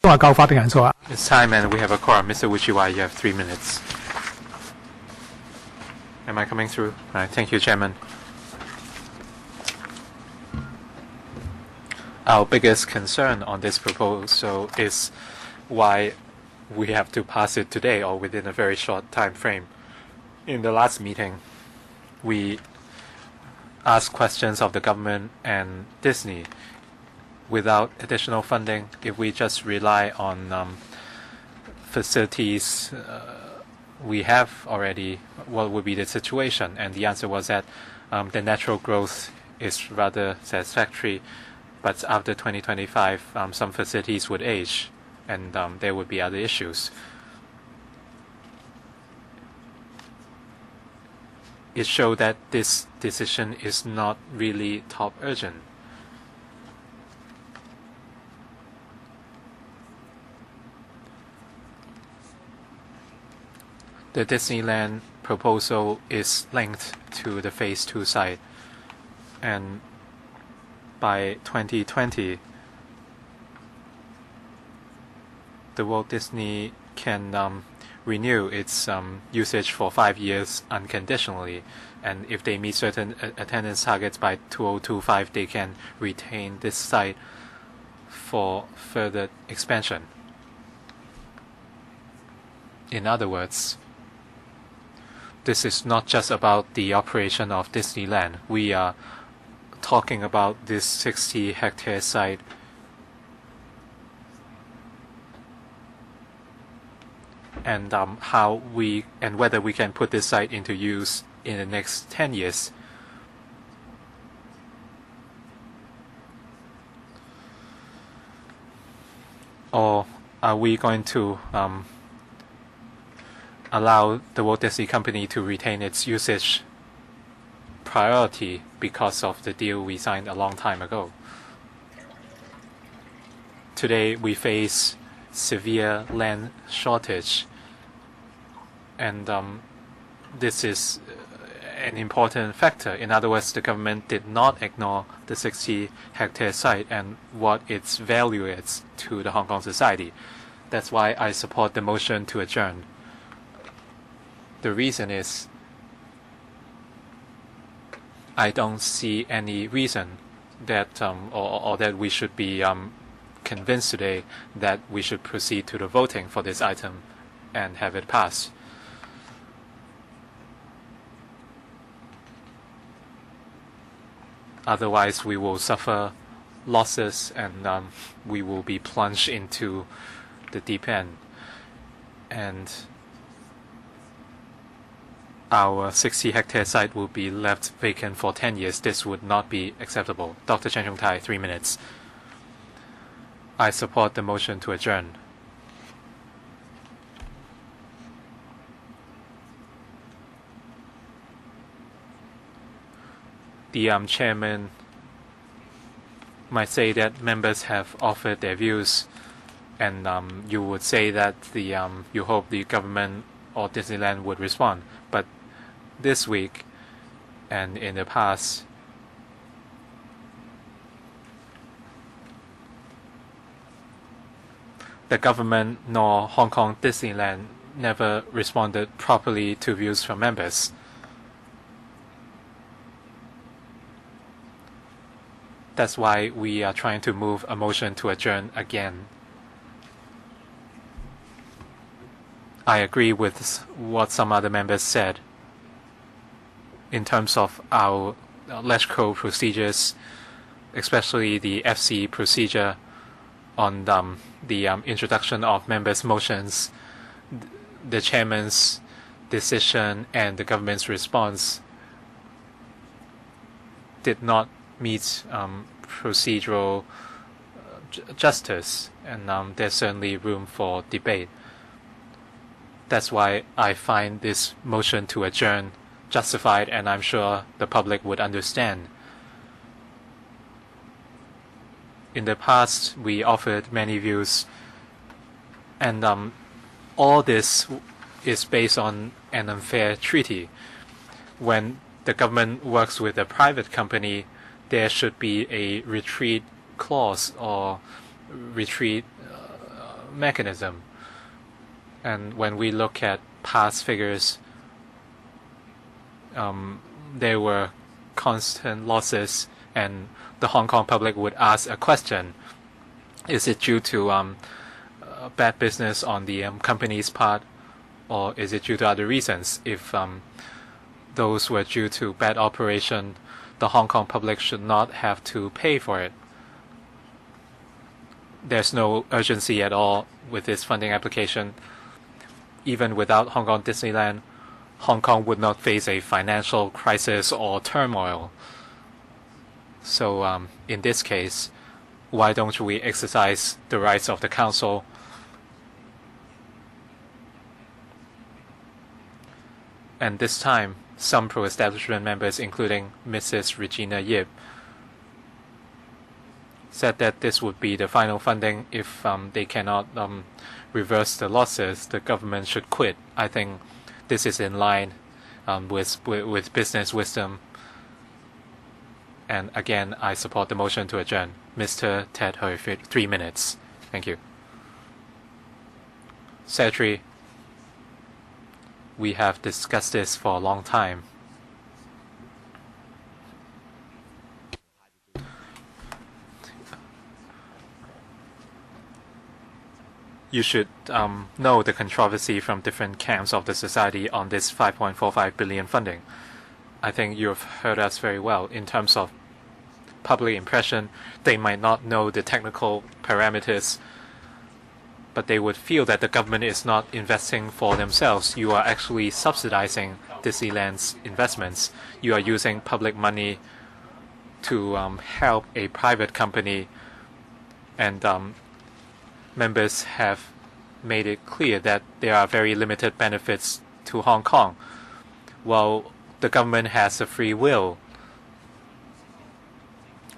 It's time and we have a quorum. Mr. Uchiwa, you have 3 minutes. Am I coming through? All right, thank you, Chairman. Our biggest concern on this proposal is why we have to pass it today or within a very short time frame. In the last meeting, we asked questions of the government and Disney. Without additional funding, if we just rely on facilities we have already, what would be the situation? And the answer was that the natural growth is rather satisfactory, but after 2025, some facilities would age, and there would be other issues. It showed that this decision is not really top urgent. The Disneyland proposal is linked to the Phase 2 site, and by 2020, the Walt Disney can renew its usage for 5 years unconditionally, and if they meet certain attendance targets by 2025, they can retain this site for further expansion. In other words, this is not just about the operation of Disneyland. We are talking about this 60-hectare site and whether we can put this site into use in the next 10 years. Or are we going to allow the Walt Disney Company to retain its usage priority because of the deal we signed a long time ago? Today we face severe land shortage, and this is an important factor. In other words, the government did not ignore the 60-hectare site and what its value is to the Hong Kong society. That's why I support the motion to adjourn. The reason is I don't see any reason that or that we should be convinced today that we should proceed to the voting for this item and have it pass. Otherwise, we will suffer losses and we will be plunged into the deep end. And our 60-hectare site will be left vacant for 10 years. This would not be acceptable. Dr. Chen Chung Tai, 3 minutes. I support the motion to adjourn. The chairman might say that members have offered their views, and you would say that you hope the government or Disneyland would respond. But this week and in the past, the government nor Hong Kong Disneyland never responded properly to views from members. That's why we are trying to move a motion to adjourn again. I agree with what some other members said in terms of our electoral procedures, especially the FC procedure on the introduction of members' motions, the chairman's decision and the government's response did not meet procedural justice, and there's certainly room for debate. That's why I find this motion to adjourn justified, and I'm sure the public would understand. In the past, we offered many views, and all this is based on an unfair treaty. When the government works with a private company, there should be a retreat clause or retreat mechanism. And when we look at past figures, there were constant losses, and the Hong Kong public would ask a question: is it due to bad business on the company's part, or is it due to other reasons? If those were due to bad operation, the Hong Kong public should not have to pay for it. There's no urgency at all with this funding application. Even without Hong Kong Disneyland, Hong Kong would not face a financial crisis or turmoil. So in this case, why don't we exercise the rights of the council? And this time, some pro-establishment members, including Mrs. Regina Yip, said that this would be the final funding. If they cannot reverse the losses, the government should quit. I think this is in line with business wisdom. And again, I support the motion to adjourn. Mr. Ted Hui, 3 minutes. Thank you. Secretary, we have discussed this for a long time. You should know the controversy from different camps of the society on this 5.45 billion funding. I think you've heard us very well. In terms of public impression, they might not know the technical parameters, but they would feel that the government is not investing for themselves. You are actually subsidizing Disneyland's investments. You are using public money to help a private company, and members have made it clear that there are very limited benefits to Hong Kong. Well, the government has a free will.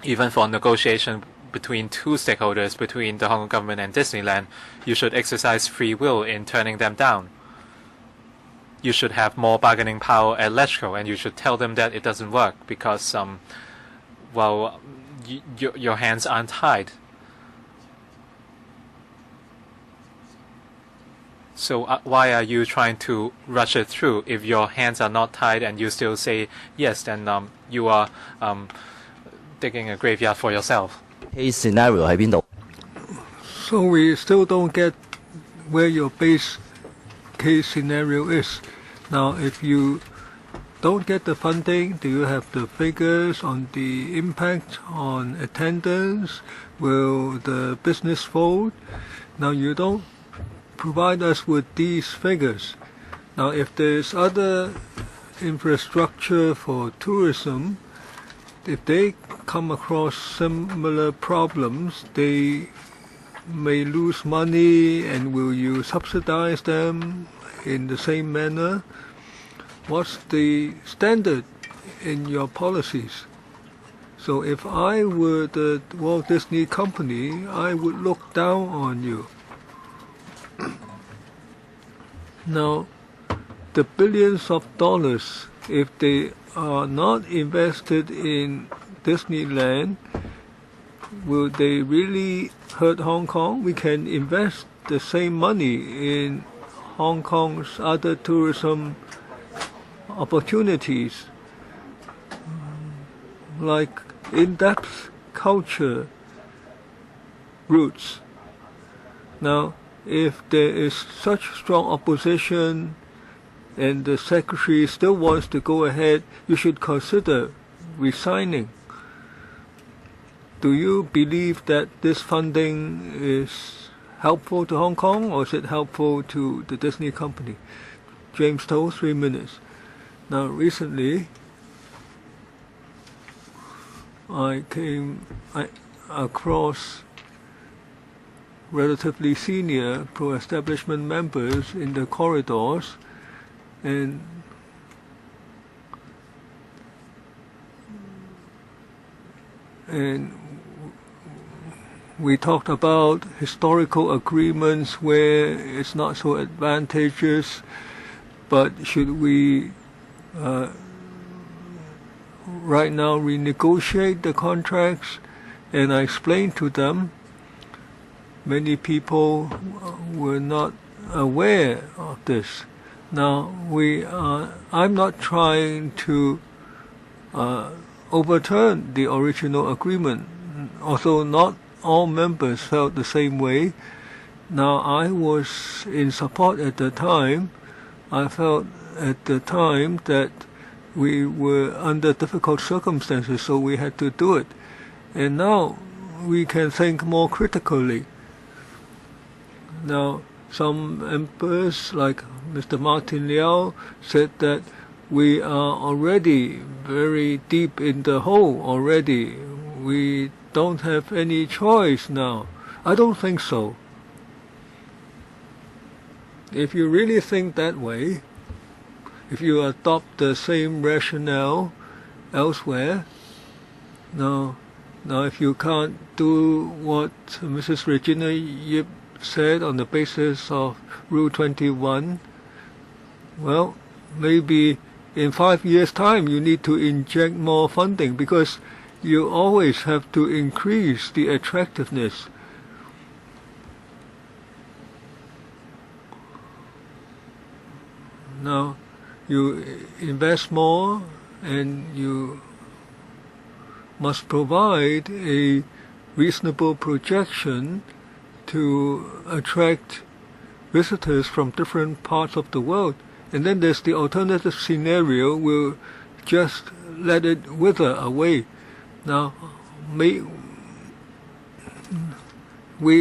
Even for negotiation between two stakeholders, between the Hong Kong government and Disneyland, you should exercise free will in turning them down. You should have more bargaining power at LegCo, and you should tell them that it doesn't work because, well, your hands aren't tied. So why are you trying to rush it through? If your hands are not tied and you still say yes, then you are digging a graveyard for yourself. Case scenario 喺邊度? So we still don't get where your base case scenario is. Now, if you don't get the funding, do you have the figures on the impact on attendance? Will the business fold? Now, you don't provide us with these figures. Now, if there's other infrastructure for tourism, if they come across similar problems, they may lose money, and will you subsidize them in the same manner? What's the standard in your policies? So if I were the Walt Disney Company, I would look down on you. Now, the billions of dollars, if they are not invested in Disneyland, will they really hurt Hong Kong? We can invest the same money in Hong Kong's other tourism opportunities, like in-depth culture routes. Now, if there is such strong opposition and the secretary still wants to go ahead, you should consider resigning. Do you believe that this funding is helpful to Hong Kong, or is it helpful to the Disney company? James Toh, 3 minutes. Now, recently, I came across relatively senior pro-establishment members in the corridors, and we talked about historical agreements where it's not so advantageous, but should we right now renegotiate the contracts? And I explained to them, many people were not aware of this. Now, I'm not trying to overturn the original agreement, although not all members felt the same way. Now, I was in support at the time. I felt at the time that we were under difficult circumstances, so we had to do it. And now we can think more critically. Now, some members, like Mr. Martin Liao, said that we are already very deep in the hole already. We don't have any choice now. I don't think so. If you really think that way, if you adopt the same rationale elsewhere, now if you can't do what Mrs. Regina Yip said on the basis of Rule 21, well, maybe in 5 years' time you need to inject more funding, because you always have to increase the attractiveness. Now, you invest more and you must provide a reasonable projection to attract visitors from different parts of the world. And then there's the alternative scenario, we'll just let it wither away. Now, we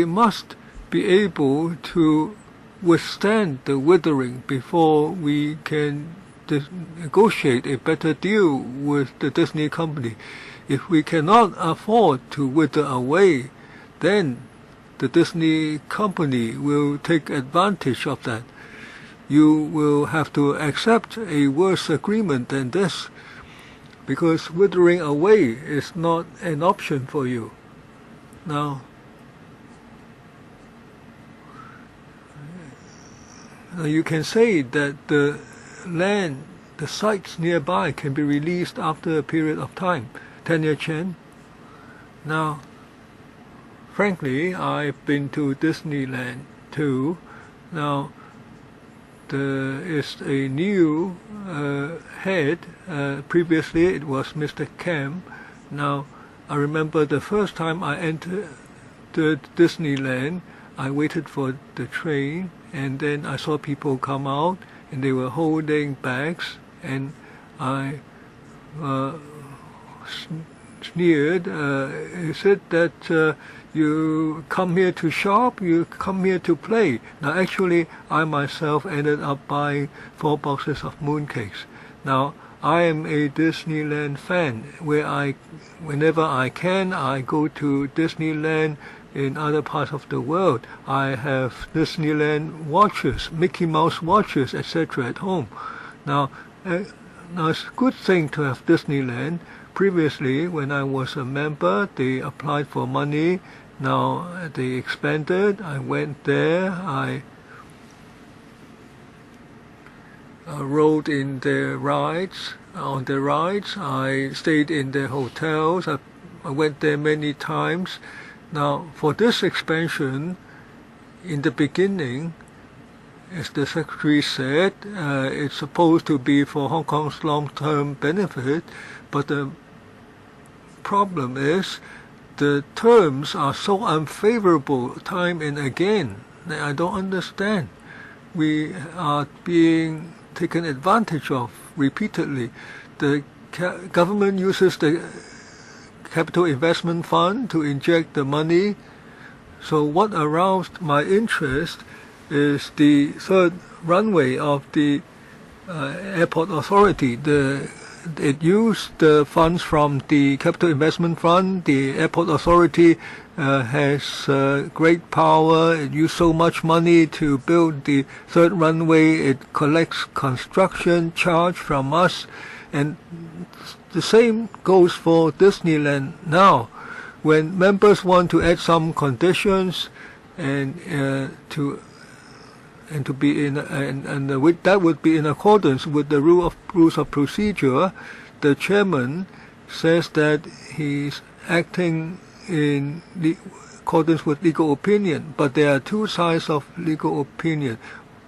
must be able to withstand the withering before we can negotiate a better deal with the Disney company. If we cannot afford to wither away, then the Disney company will take advantage of that. You will have to accept a worse agreement than this, because withering away is not an option for you. Now, you can say that the land, the sites nearby can be released after a period of time, 10-year Chen. Now, frankly, I've been to Disneyland too. Now, there is a new head. Previously, it was Mr. Kam. Now, I remember the first time I entered Disneyland, I waited for the train, and then I saw people come out, and they were holding bags, and I sneered. Is it that you come here to shop, you come here to play? Now, actually, I myself ended up buying 4 boxes of mooncakes. Now, I am a Disneyland fan. Whenever I can, I go to Disneyland in other parts of the world. I have Disneyland watches, Mickey Mouse watches, etc. at home. Now, it's a good thing to have Disneyland. Previously, when I was a member, they applied for money. Now they expanded. I went there. I rode in their rides. On the rides, I stayed in their hotels. I went there many times. Now, for this expansion, in the beginning, as the Secretary said, it's supposed to be for Hong Kong's long-term benefit, but the problem is the terms are so unfavorable time and again that I don't understand. We are being taken advantage of repeatedly. The government uses the Capital Investment Fund to inject the money. So what aroused my interest is the third runway of the Airport Authority. It used the funds from the Capital Investment Fund. The Airport Authority has great power. It used so much money to build the third runway. It collects construction charge from us. And the same goes for Disneyland now. When members want to add some conditions and to be in that would be in accordance with the rules of procedure, the chairman says that he's acting in accordance with legal opinion. But there are two sides of legal opinion.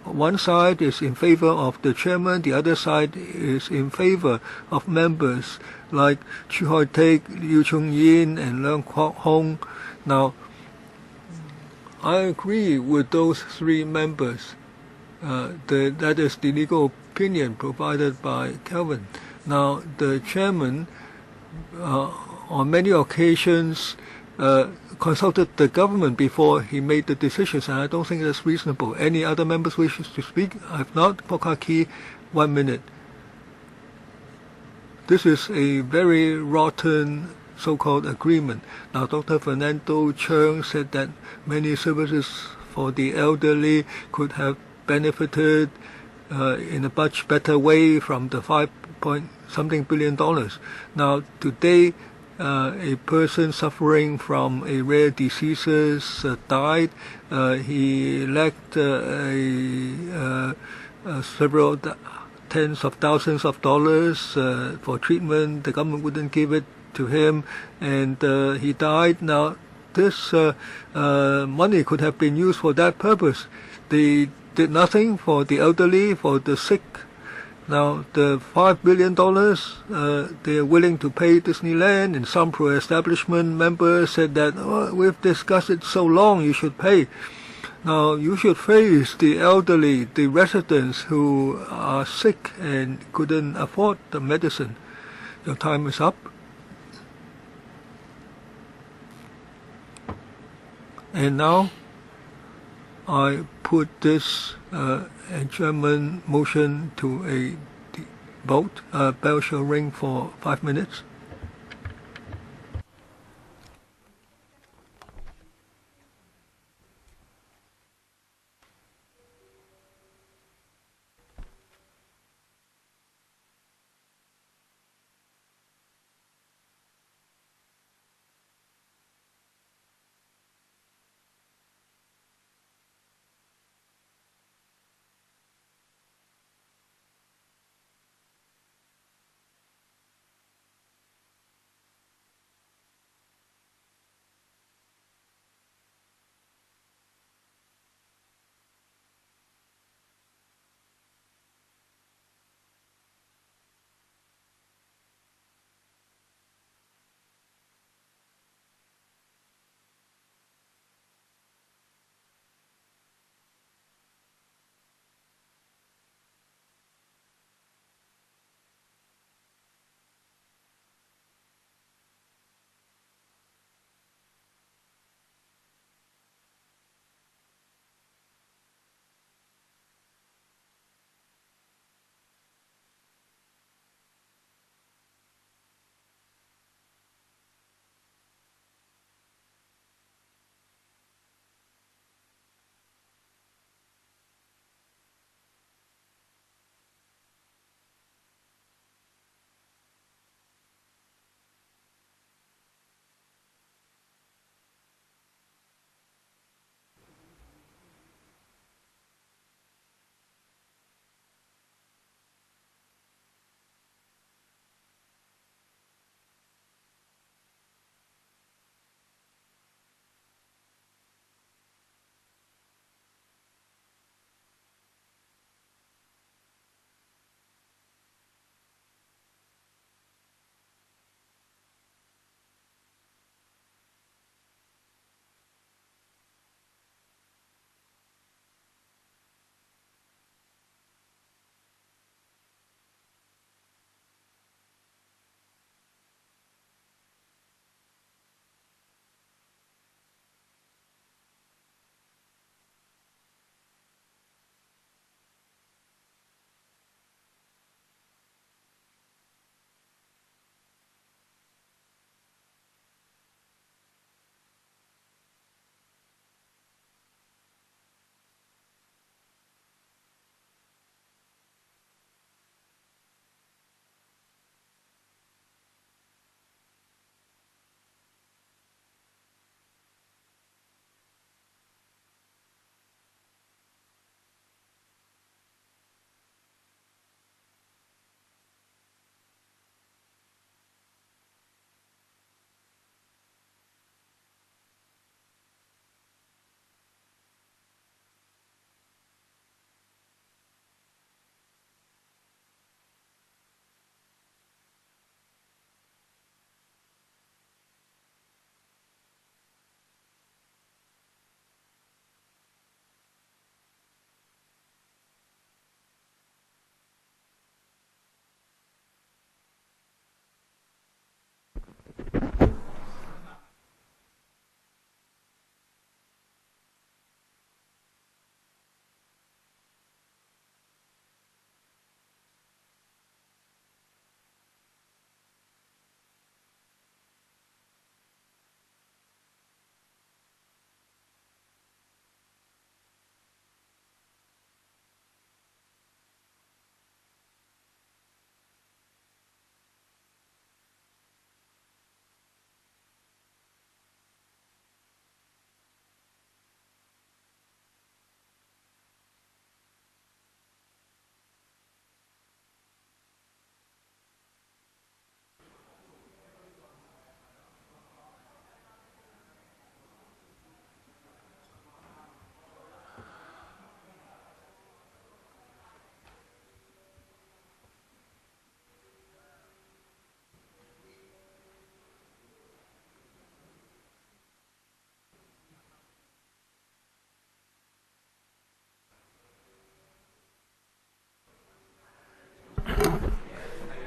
One side is in favor of the chairman, the other side is in favor of members like Chu Hoi Teik, Liu Chung Yin, and Leung Kwok Hong. Now, I agree with those three members. That is the legal opinion provided by Kelvin. Now, the chairman, on many occasions, consulted the government before he made the decisions, and I don't think that's reasonable. Any other members wishes to speak? If not, Pokaki, 1 minute. This is a very rotten so-called agreement. Now, Dr. Fernando Cheung said that many services for the elderly could have benefited in a much better way from the $5-point-something billion. Now, today, a person suffering from a rare diseases died. He lacked several tens of thousands of dollars for treatment. The government wouldn't give it to him, and he died. Now, this money could have been used for that purpose. They did nothing for the elderly, for the sick. Now, the $5 billion, they are willing to pay Disneyland, and some pro-establishment members said that, oh, we've discussed it so long, you should pay. Now, you should face the elderly, the residents who are sick and couldn't afford the medicine. Your time is up. And now, I put this adjournment motion to a vote. Bell shall ring for 5 minutes.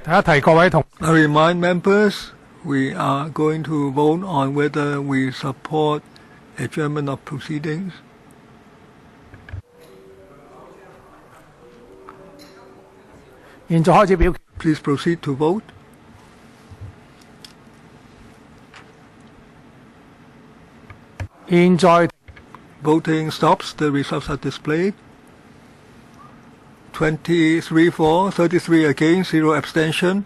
I remind members we are going to vote on whether we support adjournment of proceedings. Please proceed to vote. Voting stops. The results are displayed. 23 for, 33 against, 0 abstention.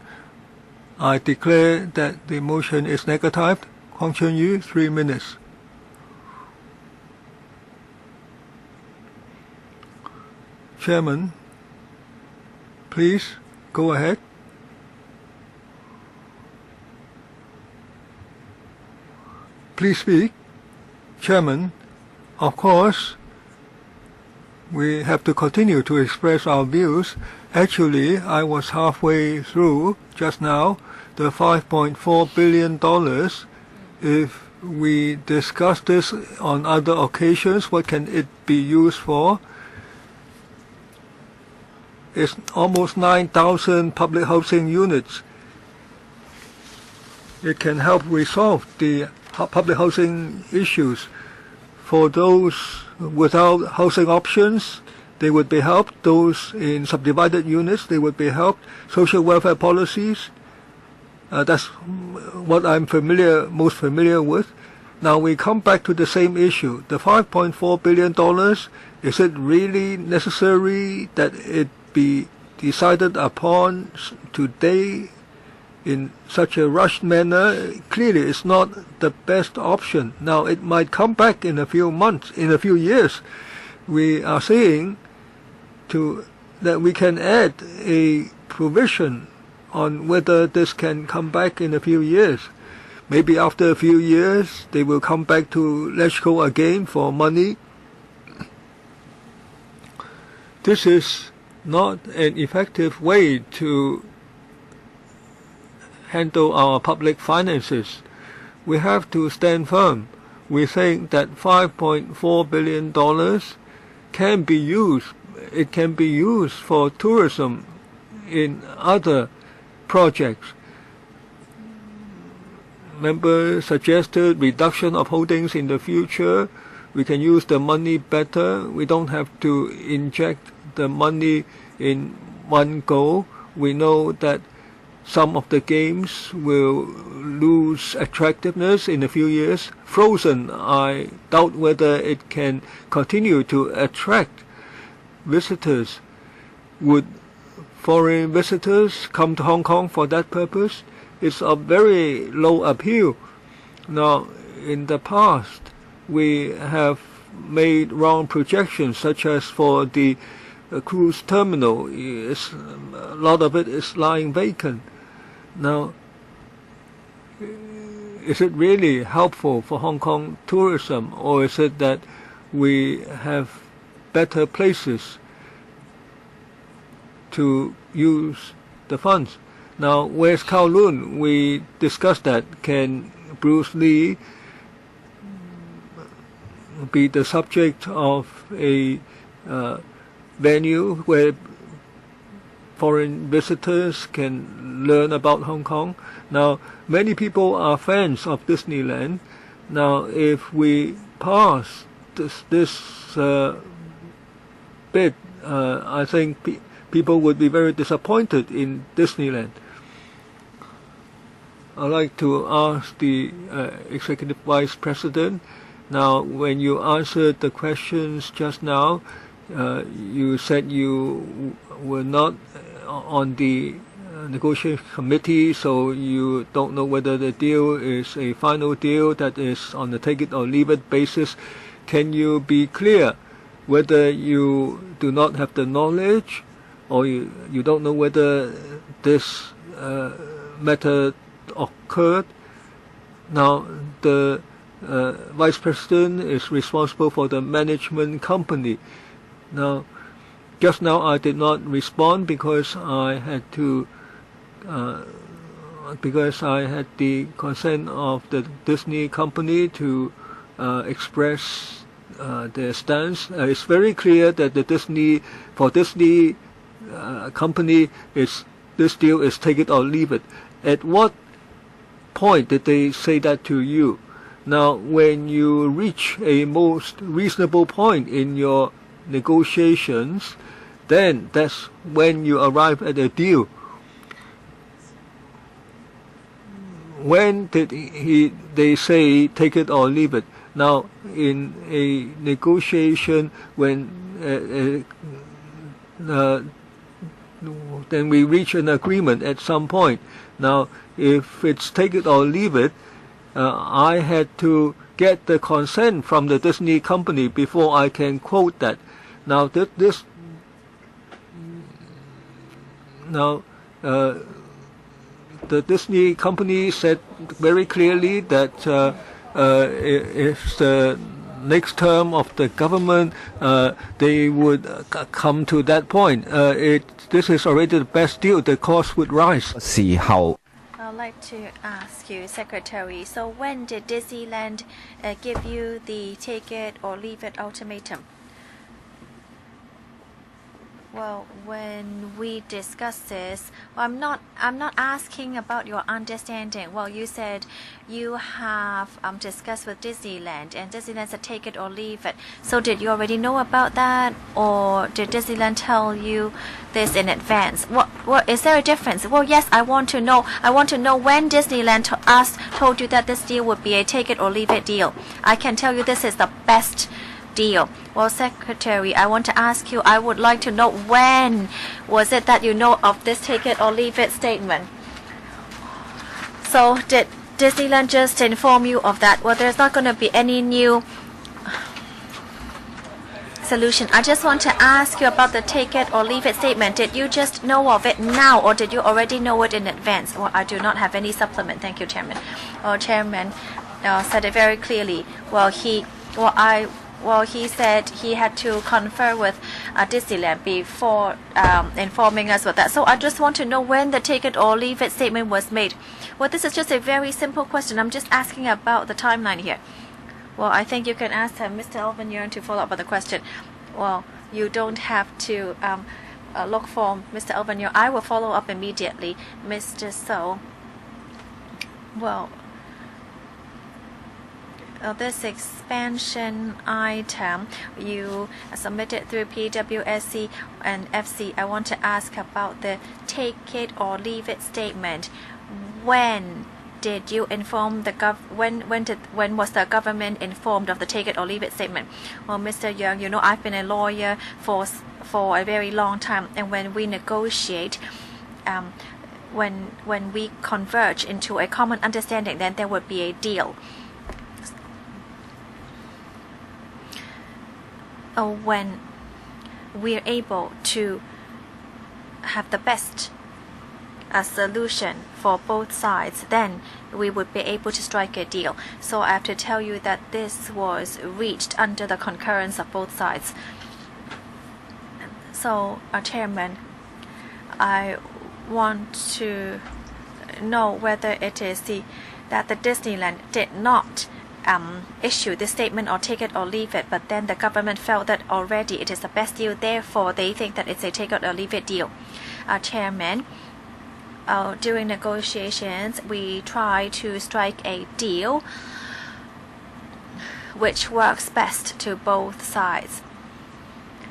I declare that the motion is negative. Tung Chung, 3 minutes. Chairman, please go ahead. Please speak. Chairman, of course, we have to continue to express our views. Actually, I was halfway through just now. The $5.4 billion, if we discuss this on other occasions, what can it be used for? It's almost 9,000 public housing units. It can help resolve the public housing issues. For those without housing options, they would be helped. Those in subdivided units, they would be helped. Social welfare policies, that's what I'm most familiar with. Now we come back to the same issue. The $5.4 billion, is it really necessary that it be decided upon today in such a rushed manner? Clearly, it's not the best option. Now, it might come back in a few months, in a few years. We are saying that we can add a provision on whether this can come back in a few years. Maybe after a few years, they will come back to LegCo again for money. This is not an effective way to handle our public finances. We have to stand firm. We think that $5.4 billion can be used. It can be used for tourism in other projects. Members suggested reduction of holdings in the future. We can use the money better. We don't have to inject the money in one go. We know that some of the games will lose attractiveness in a few years. Frozen, I doubt whether it can continue to attract visitors. Would foreign visitors come to Hong Kong for that purpose? It's a very low appeal. Now, in the past, we have made wrong projections, such as for the cruise terminal. A lot of it is lying vacant. Now, is it really helpful for Hong Kong tourism, or is it that we have better places to use the funds? Now, where's Kowloon? We discussed that. Can Bruce Lee be the subject of a venue where foreign visitors can learn about Hong Kong? Now, many people are fans of Disneyland. Now, if we pass this bid, I think people would be very disappointed in Disneyland. I'd like to ask the Executive Vice President. Now, when you answered the questions just now, you said you were not on the negotiation committee, so you don't know whether the deal is a final deal that is on the take it or leave it basis. Can you be clear whether you do not have the knowledge, or you don't know whether this matter occurred? Now, the Vice President is responsible for the management company. Now, just now I did not respond because I had the consent of the Disney company to express their stance. It's very clear that the Disney company is this deal is take it or leave it. At what point did they say that to you? Now, when you reach a most reasonable point in your negotiations, then that's when you arrive at a deal. When did they say take it or leave it? Now, in a negotiation, when then we reach an agreement at some point. Now, if it's take it or leave it, I had to get the consent from the Disney company before I can quote that. Now, the Disney company said very clearly that if the next term of the government, they would come to that point. This is already the best deal. The cost would rise. I'd like to ask you, Secretary, so when did Disneyland give you the take it or leave it ultimatum? Well, when we discussed this, well, I'm not asking about your understanding. Well, you said you have discussed with Disneyland, and Disneyland said take it or leave it. So did you already know about that, or did Disneyland tell you this in advance? What is there a difference? Well, yes, I want to know. I want to know when Disneyland told you that this deal would be a take it or leave it deal. I can tell you this is the best deal. Well, Secretary, I want to ask you, I would like to know when was it that you know of this take it or leave it statement? So did Disneyland just inform you of that? Well, there's not going to be any new solution. I just want to ask you about the take it or leave it statement. Did you just know of it now, or did you already know it in advance? Well, I do not have any supplement. Thank you, Chairman. Chairman said it very clearly. Well, he said he had to confer with Disneyland before informing us with that. So I just want to know when the take it or leave it statement was made. Well, this is just a very simple question. I'm just asking about the timeline here. Well, I think you can ask Mr. Elvin Yeung to follow up on the question. Well, you don't have to look for Mr. Elvin Yeung. I will follow up immediately. Mr. So, well, this expansion item you submitted through PWSC and FC. I want to ask about the take it or leave it statement. When did you inform the when was the government informed of the take it or leave it statement? Well, Mr. Yeung, you know I've been a lawyer for a very long time, and when we negotiate, when we converge into a common understanding, then there would be a deal. When we're able to have the best solution for both sides, then we would be able to strike a deal. So I have to tell you that this was reached under the concurrence of both sides. So, Chairman, I want to know whether it is that the Disneyland did not issue this statement or take it or leave it, but then the government felt that already it is the best deal, therefore they think that it's a take it or leave it deal. Chairman, during negotiations we try to strike a deal which works best to both sides.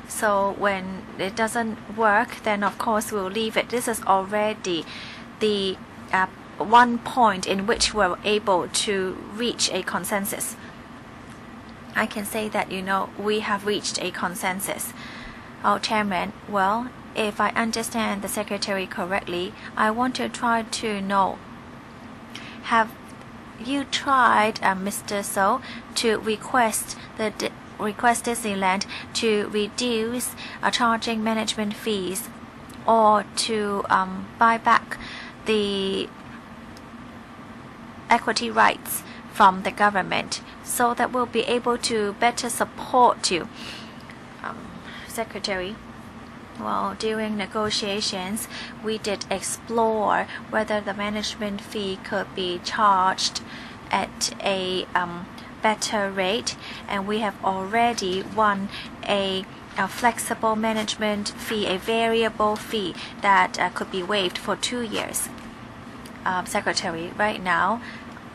So when it doesn't work, then of course we'll leave it. This is already the one point in which we're able to reach a consensus. I can say that, you know, we have reached a consensus. Chairman, well, if I understand the Secretary correctly, I want to try to know, have you tried, Mr. So, to request Disneyland to reduce charging management fees, or to buy back the equity rights from the government, so that we'll be able to better support you? Secretary, well, during negotiations we did explore whether the management fee could be charged at a better rate, and we have already won a a flexible management fee, a variable fee that could be waived for 2 years. Secretary, right now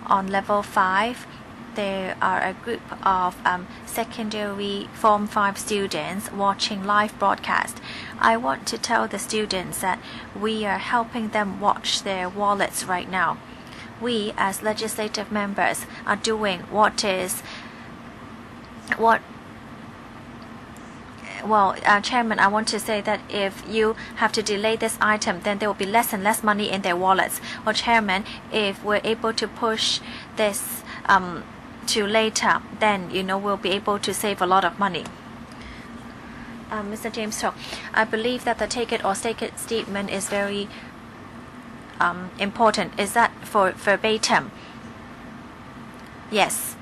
on level 5, there are a group of secondary Form 5 students watching live broadcast. I want to tell the students that we are helping them watch their wallets right now. We as legislative members are doing Chairman, I want to say that if you have to delay this item, then there will be less and less money in their wallets. Well, Chairman, if we're able to push this to later, then we'll be able to save a lot of money. Mr. James Tok, I believe that the take it or stake it statement is very important. Is that for verbatim? Yes.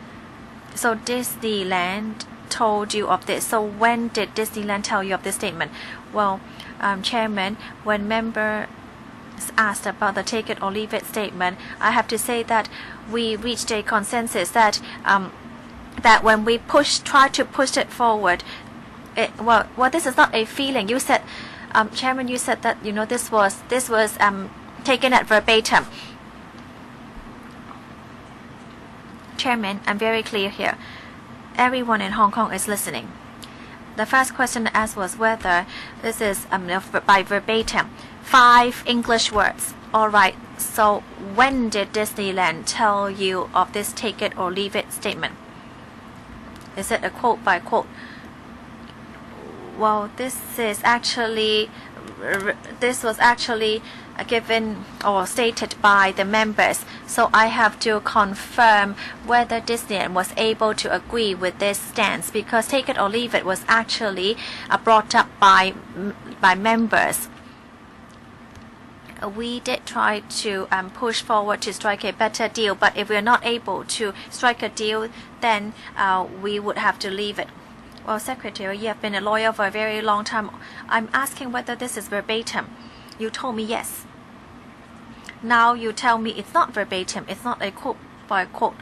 So Disneyland told you of this. So when did Disneyland tell you of this statement? Well, Chairman, when members asked about the take it or leave it statement, I have to say that we reached a consensus that that when we try to push it forward, this is not a feeling. You said, Chairman, you said that this was taken at verbatim. Chairman, I'm very clear here. Everyone in Hong Kong is listening. The first question asked was whether this is by verbatim. 5 English words. All right. So when did Disneyland tell you of this take it or leave it statement? Is it a quote by quote? Well, this was actually given or stated by the members. So I have to confirm whether Disneyland was able to agree with this stance, because take it or leave it was actually brought up by members. We did try to push forward to strike a better deal, but if we're not able to strike a deal, then we would have to leave it. Well, Secretary, you have been a lawyer for a very long time. I'm asking whether this is verbatim. You told me yes. Now you tell me it's not verbatim. It's not a quote by quote.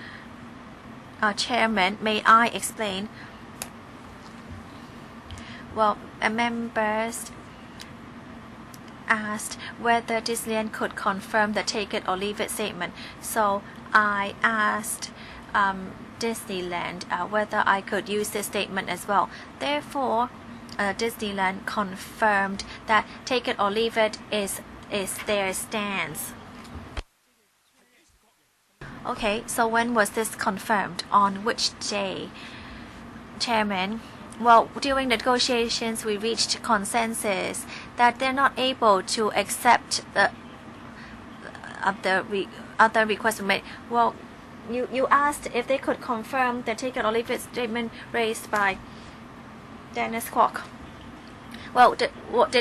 Chairman, may I explain? Well, members asked whether Disneyland could confirm the take it or leave it statement. So I asked Disneyland whether I could use this statement as well. Therefore, Disneyland confirmed that take it or leave it is their stance. Okay, so when was this confirmed? On which day? Chairman, well, during negotiations we reached consensus that they're not able to accept the other requests made. Well, you asked if they could confirm the take it or leave it statement raised by Dennis Kwok. Well, did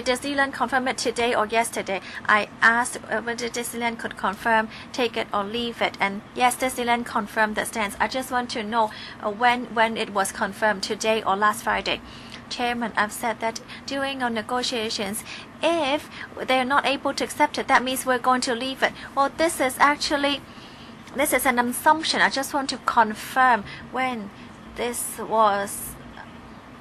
Disneyland confirm it today or yesterday? I asked whether Disneyland could confirm take it or leave it, and yes, Disneyland confirmed the stance. I just want to know when it was confirmed, today or last Friday. Chairman, I've said that during our negotiations, if they're not able to accept it, that means we're going to leave it. Well, this is an assumption. I just want to confirm when this was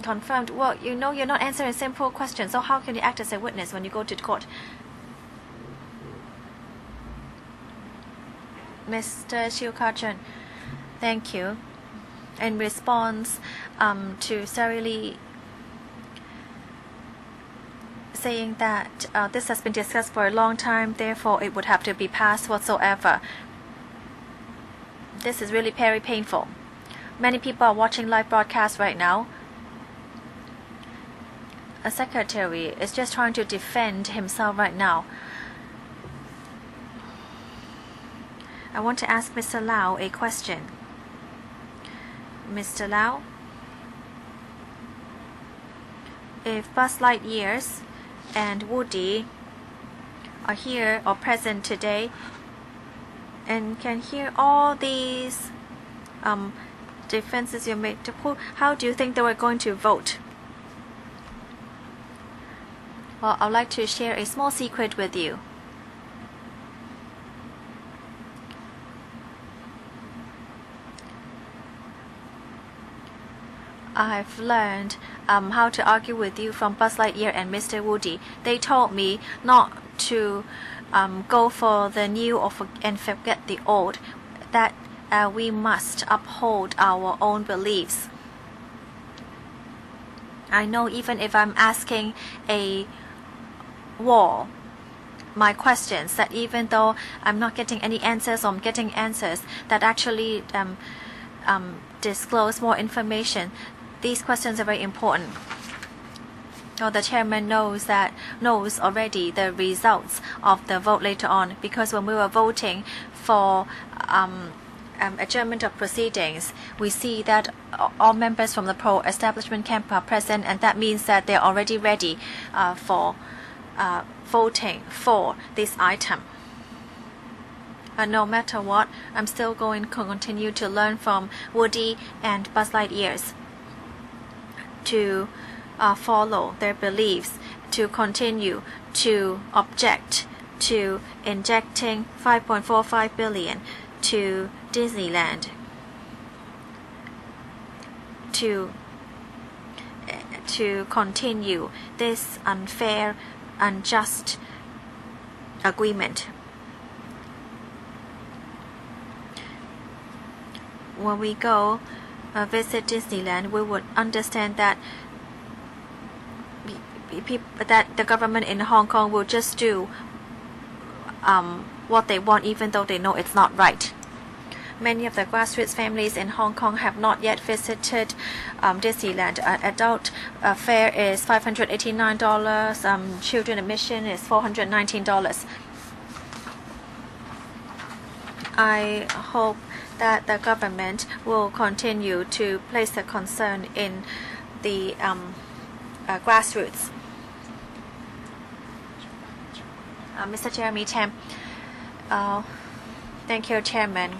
confirmed. Well, you're not answering a simple question, so how can you act as a witness when you go to court? Mr. Siu Ka-chun, thank you. In response to Sarah Lee saying that this has been discussed for a long time, therefore it would have to be passed whatsoever. This is really very painful. Many people are watching live broadcast right now. A secretary is just trying to defend himself right now. I want to ask Mr. Lau a question. Mr. Lau, if Buzz Lightyear and Woody are here or present today and can hear all these defenses you made, how do you think they were going to vote? Well, I'd like to share a small secret with you. I've learned how to argue with you from Buzz Lightyear and Mr. Woody. They told me not to go for the new and forget the old, that we must uphold our own beliefs. I know even if I'm asking a wall my questions, that even though I'm not getting any answers or I'm getting answers that actually disclose more information, these questions are very important. Well, the chairman knows already the results of the vote later on, because when we were voting for adjournment of proceedings, we see that all members from the pro-establishment camp are present, and that means that they're already ready for voting for this item. No matter what, I'm still going to continue to learn from Woody and Buzz Lightyears to follow their beliefs, to continue to object to injecting 5.45 billion to Disneyland, to continue this unfair, unjust agreement. When we go visit Disneyland, we would understand that the government in Hong Kong will just do what they want, even though they know it's not right. Many of the grassroots families in Hong Kong have not yet visited Disneyland. Adult fare is $589. Children admission is $419. I hope that the government will continue to place a concern in the grassroots. Mr. Jeremy Tam. Thank you, Chairman.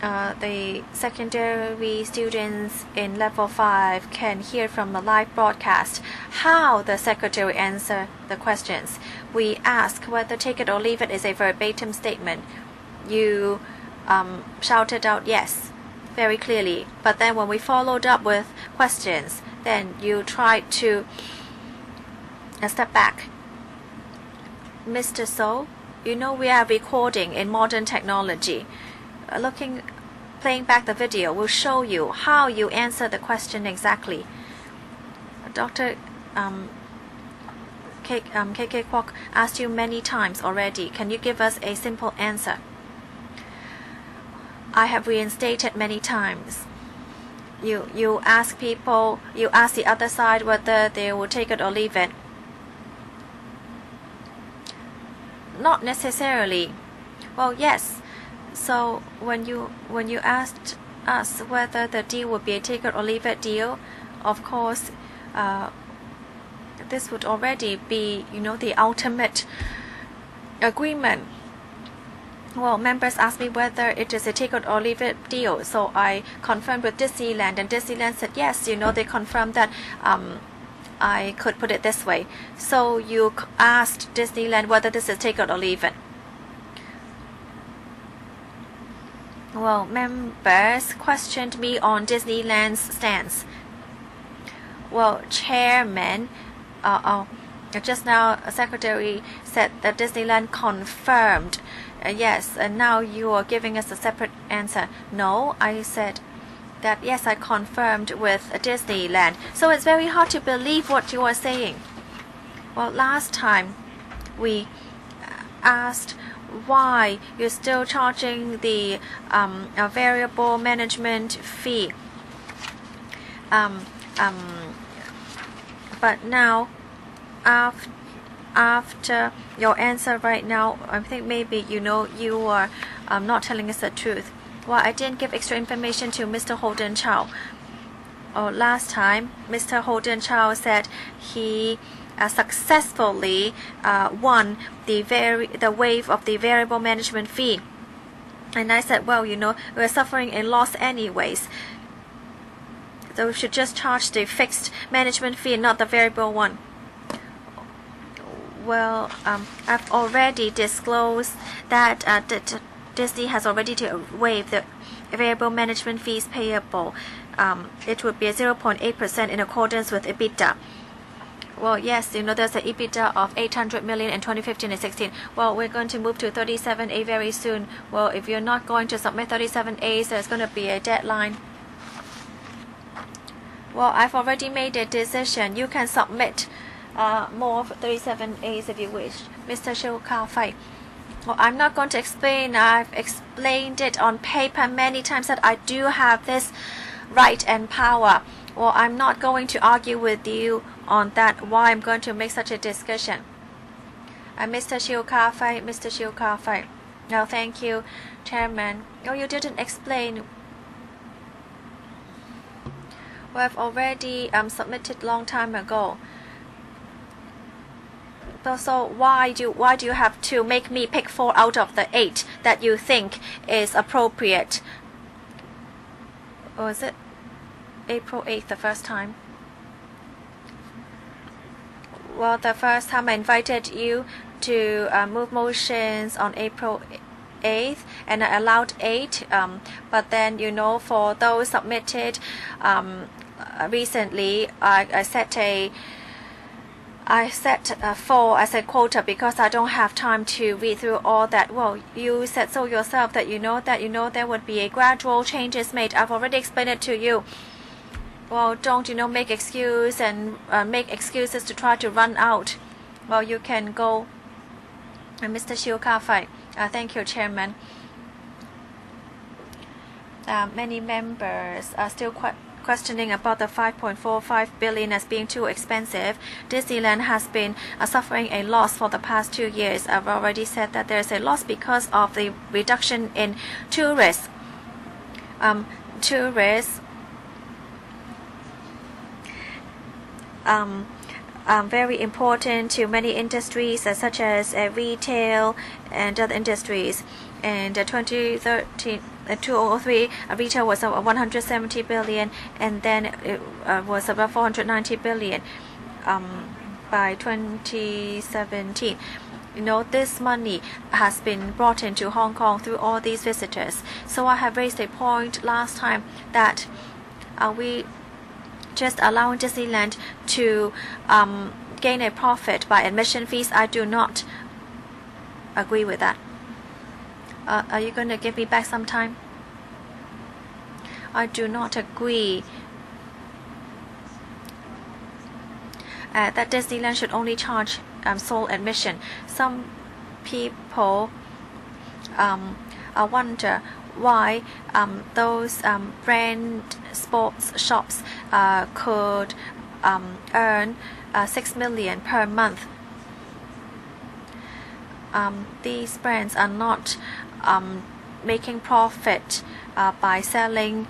The secondary students in level 5 can hear from the live broadcast how the secretary answered the questions. We ask whether take it or leave it is a verbatim statement. You shouted out yes very clearly, but then when we followed up with questions, then you tried to step back. Mr. So, you know we are recording in modern technology. Playing back the video will show you how you answer the question exactly. Dr. KK Kwok asked you many times already. Can you give us a simple answer? I have reinstated many times. You ask people, you ask the other side whether they will take it or leave it. Not necessarily. Well, yes. So when you asked us whether the deal would be a take it or leave it deal, of course, this would already be, the ultimate agreement. Well, members asked me whether it is a take it or leave it deal, so I confirmed with Disneyland, and Disneyland said yes. They confirmed that I could put it this way. So you asked Disneyland whether this is take it or leave it. Well, members questioned me on Disneyland's stance. Well, Chairman, just now a secretary said that Disneyland confirmed. Yes, and now you are giving us a separate answer. No, I said that yes, I confirmed with Disneyland. So it's very hard to believe what you are saying. Well, last time we asked why you're still charging the variable management fee. But now, after your answer right now, I think maybe you are not telling us the truth. Well, I didn't give extra information to Mr. Holden Chow. Last time, Mr. Holden Chow said he successfully won the waive of the variable management fee. And I said, well, we're suffering a loss anyways. So we should just charge the fixed management fee and not the variable one. Well, I've already disclosed that Disney has already waived the variable management fees payable it would be 0.8% in accordance with EBITDA. Well, yes, there's an EBITDA of 800 million in 2015 and 16. Well, we're going to move to 37A very soon. Well, if you're not going to submit 37As, there's going to be a deadline. Well, I've already made a decision. You can submit more 37As if you wish. Mr. Shiu Ka-fai. Well, I'm not going to explain. I've explained it on paper many times that I do have this right and power. Well, I'm not going to argue with you on that, why I'm going to make such a discussion. Mr. Shiu Ka-fai, Mr. Shiu Ka-fai. No, thank you, Chairman. Oh, you didn't explain. Well, I've already submitted long time ago. So why do you have to make me pick 4 out of the 8 that you think is appropriate? Or is it April 8th the first time? Well, the first time I invited you to move motions on April 8th, and I allowed 8. But then, for those submitted recently, I set 4 as a quota because I don't have time to read through all that. Well, you said so yourself that there would be a gradual changes made. I've already explained it to you. Well, don't make excuse and make excuses to try to run out. Well, you can go. Mr. Shiu Ka-fai. Thank you, Chairman. Many members are still questioning about the 5.45 billion as being too expensive. Disneyland has been suffering a loss for the past 2 years. I've already said that there's a loss because of the reduction in tourists. Tourists very important to many industries such as retail and other industries. And 2003 retail was 170 billion, and then it was about 490 billion by 2017. This money has been brought into Hong Kong through all these visitors. So I have raised a point last time that we just allowing Disneyland to gain a profit by admission fees. I do not agree with that. Are you going to give me back some time? I do not agree that Disneyland should only charge sole admission. Some people wonder why those brand sports shops could earn 6 million per month. These brands are not making profit by selling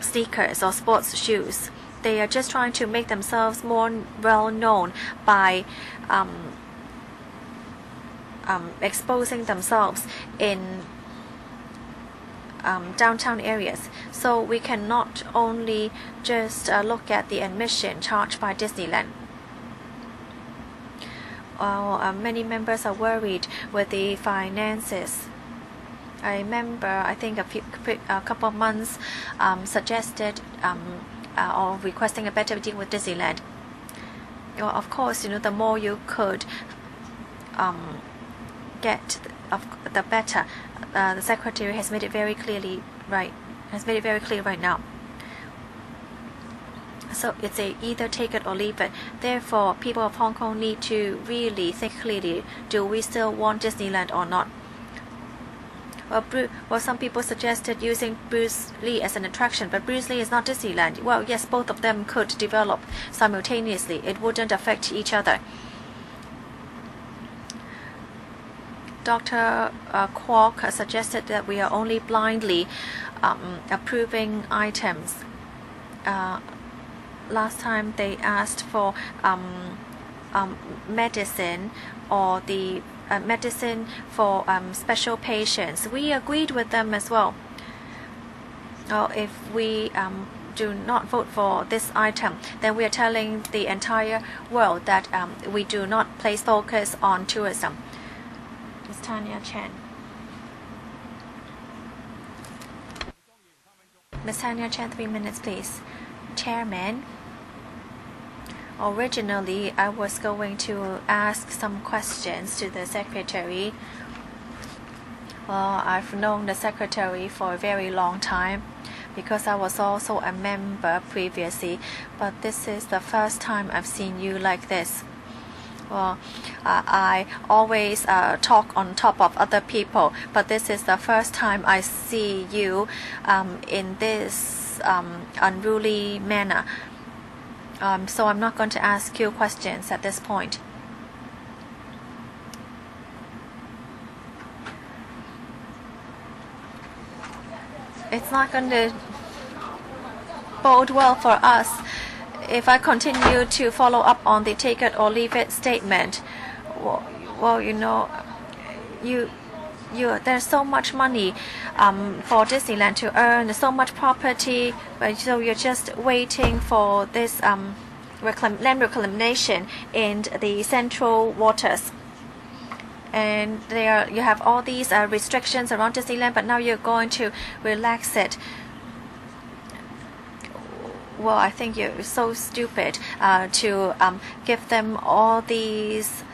sneakers or sports shoes. They are just trying to make themselves more well known by exposing themselves in downtown areas. So we cannot only just look at the admission charged by Disneyland. Many members are worried with the finances. I remember, I think a couple of months suggested or requesting a better deal with Disneyland. Of course, the more you could get, the better. The Secretary has made it very clearly right. Has made it very clear right now. So it's either take it or leave it. Therefore, people of Hong Kong need to really think clearly. Do we still want Disneyland or not? Well, some people suggested using Bruce Lee as an attraction, but Bruce Lee is not Disneyland. Well, yes, both of them could develop simultaneously. It wouldn't affect each other. Dr. Kwok suggested that we are only blindly approving items. Last time they asked for medicine or the medicine for special patients. We agreed with them as well. If we do not vote for this item, then we are telling the entire world that we do not place focus on tourism. Ms. Tanya Chen. Ms. Tanya Chen, 3 minutes, please. Chairman, originally I was going to ask some questions to the Secretary. Well, I've known the Secretary for a very long time because I was also a member previously, but this is the first time I've seen you like this. Well, I always talk on top of other people, but this is the first time I see you in this unruly manner. So I'm not going to ask you questions at this point. It's not going to bode well for us if I continue to follow up on the take it or leave it statement. Well, you know, there's so much money for Disneyland to earn, so much property, but so you're just waiting for this land reclamation in the central waters. And you have all these restrictions around Disneyland, but now you're going to relax it. Well, I think you're so stupid to give them all these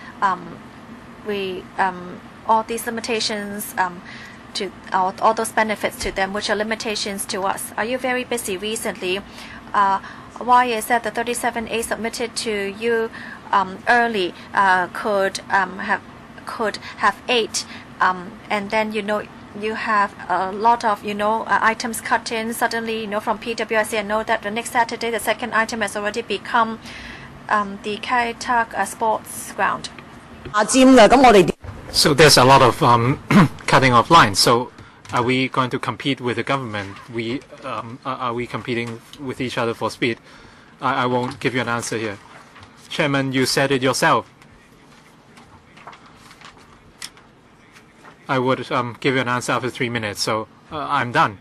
limitations to all those benefits to them, which are limitations to us. Are you very busy recently? Why is that the 37A submitted to you early could have 8, and then you have a lot of items cut in suddenly from PWSC. I know that the next Saturday the second item has already become the Kai Tak sports ground. So there's a lot of cutting off lines. So are we going to compete with the government? Are we competing with each other for speed? I won't give you an answer here. Chairman, you said it yourself. I would give you an answer after 3 minutes, so I'm done.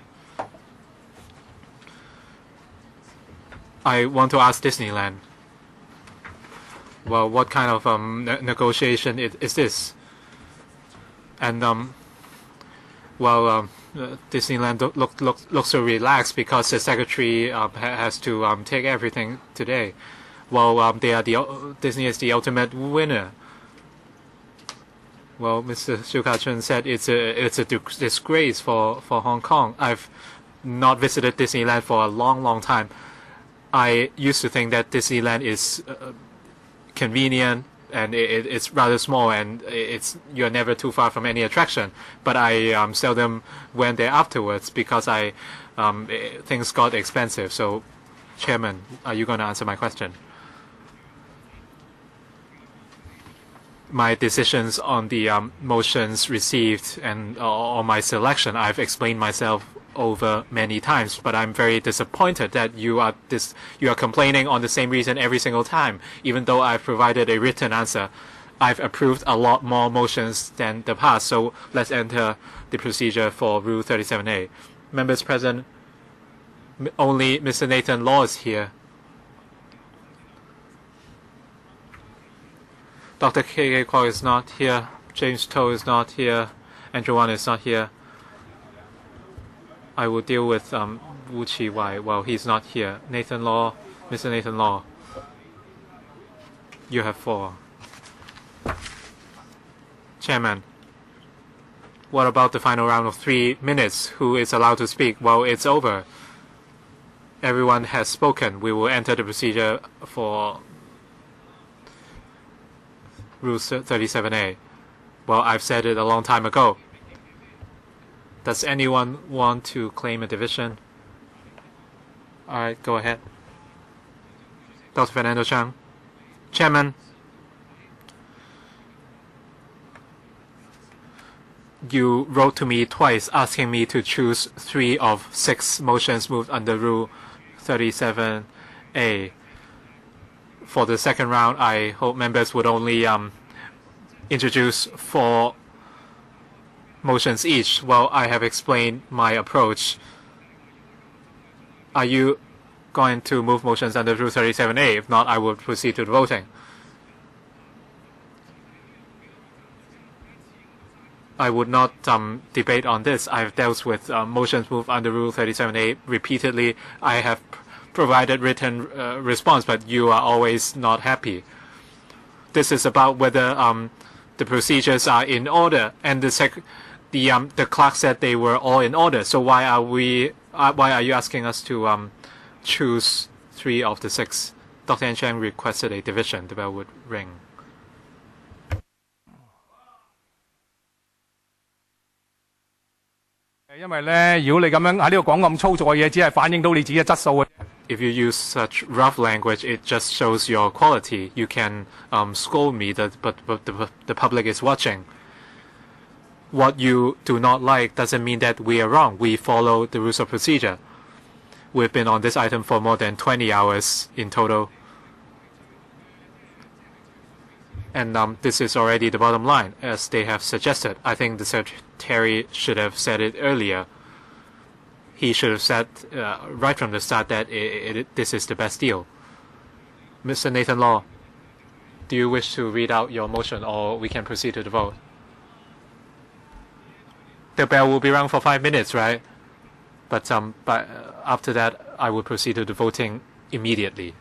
I want to ask Disneyland. Well, what kind of negotiation is this? And Disneyland looks so relaxed because the secretary has to take everything today. Well, Disney is the ultimate winner. Well, Mr. Tung said it's a disgrace for Hong Kong. I've not visited Disneyland for a long time. I used to think that Disneyland is convenient and it's rather small and you're never too far from any attraction. But I seldom went there afterwards because things got expensive. So, Chairman, are you going to answer my question? My decisions on the motions received and on my selection, I've explained myself over many times, but I'm very disappointed that you are complaining on the same reason every single time, even though I've provided a written answer. I've approved a lot more motions than the past, so let's enter the procedure for Rule 37A. Members present, only Mr. Nathan Law is here. Dr. K.K. Kwok is not here. James To is not here. Andrew Wan is not here. I will deal with Wu Chi Wai while he's not here. Nathan Law, Mr. Nathan Law. You have 4. Chairman, what about the final round of 3 minutes? Who is allowed to speak? Well, it's over. Everyone has spoken. We will enter the procedure for Rule 37A. Well, I've said it a long time ago. Does anyone want to claim a division? All right, go ahead. Dr. Fernando Chang. Chairman, you wrote to me twice asking me to choose 3 of 6 motions moved under Rule 37A. For the second round, I hope members would only introduce 4 motions each. Well, I have explained my approach. Are you going to move motions under Rule 37A? If not, I will proceed to the voting. I would not debate on this. I've dealt with motions moved under Rule 37A repeatedly. I have provided written response, but you are always not happy. This is about whether the procedures are in order, and the clerk said they were all in order. So why are you asking us to choose 3 of the 6? Dr. Chang requested a division. The bell would ring. If you use such rough language, it just shows your quality. You can scold me, but the public is watching. What you do not like doesn't mean that we are wrong. We follow the rules of procedure. We've been on this item for more than 20 hours in total. And this is already the bottom line, as they have suggested. I think the Secretary should have said it earlier. He should have said right from the start that this is the best deal. Mr. Nathan Law, do you wish to read out your motion, or we can proceed to the vote? The bell will be rung for 5 minutes, right? But after that, I will proceed to the voting immediately.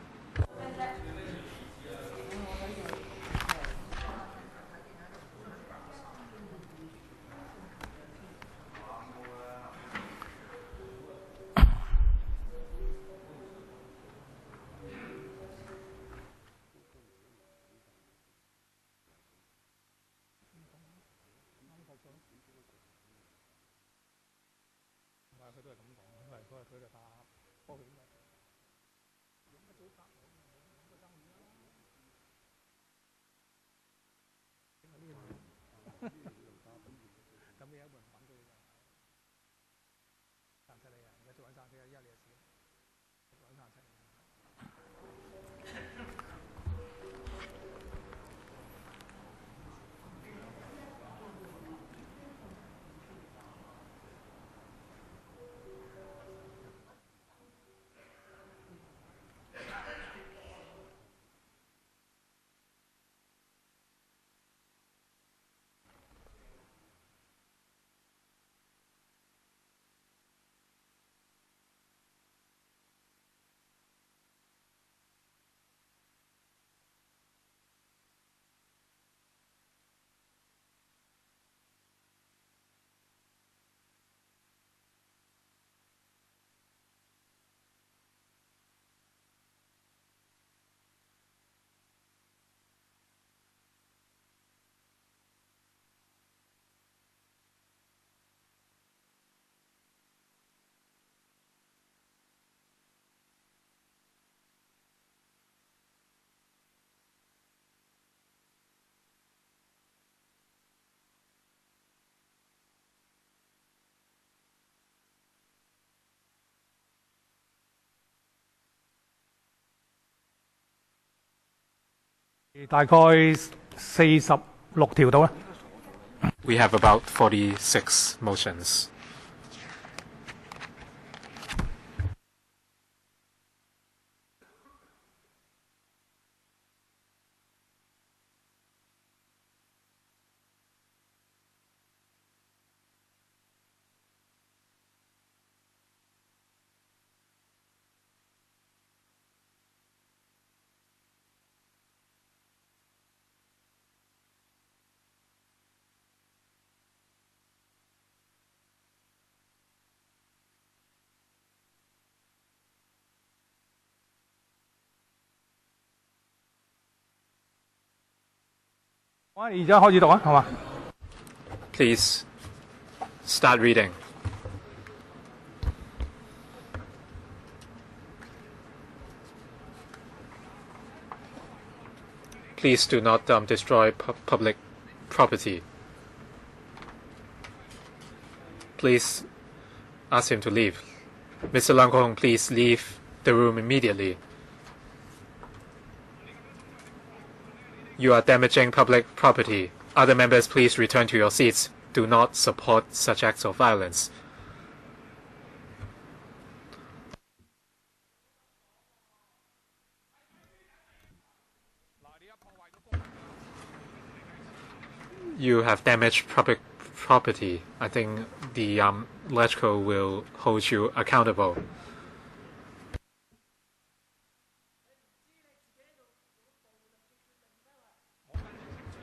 We have about 46 motions. Please start reading. Please do not destroy public property. Please ask him to leave. Mr. Lang Kong, please leave the room immediately. You are damaging public property. Other members, please return to your seats. Do not support such acts of violence. You have damaged public property. I think the LegCo will hold you accountable.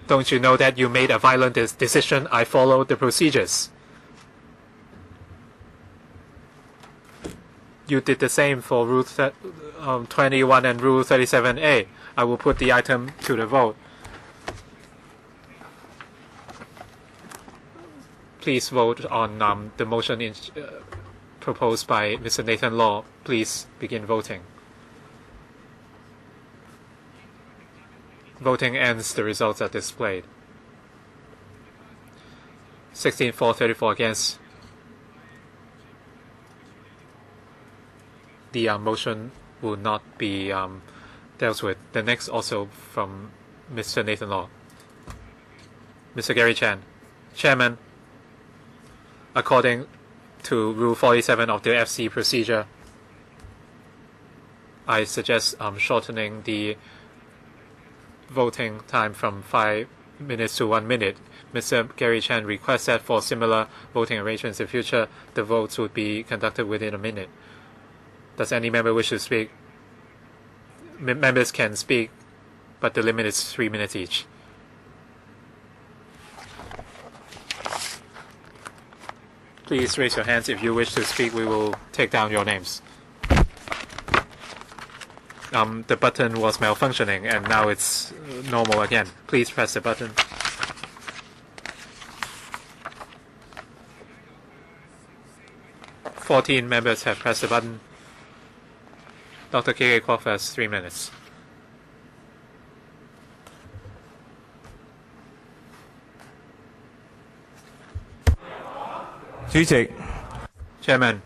Don't you know that you made a violent decision? I followed the procedures. You did the same for Rule 21 and Rule 37A. I will put the item to the vote. Please vote on the motion proposed by Mr. Nathan Law. Please begin voting. Voting ends. The results are displayed. 16 for, 34 against. The motion will not be dealt with. The next also from Mr. Nathan Law. Mr. Gary Chan. Chairman, according to Rule 47 of the FC procedure, I suggest shortening the voting time from 5 minutes to 1 minute. Mr. Gary Chan requests that for similar voting arrangements in future, the votes would be conducted within a minute. Does any member wish to speak? Members can speak, but the limit is 3 minutes each. Please raise your hands if you wish to speak. We will take down your names. The button was malfunctioning and now it's normal again. Please press the button. Fourteen members have pressed the button. Dr. K.K. Kwok has 3 minutes. Chairman,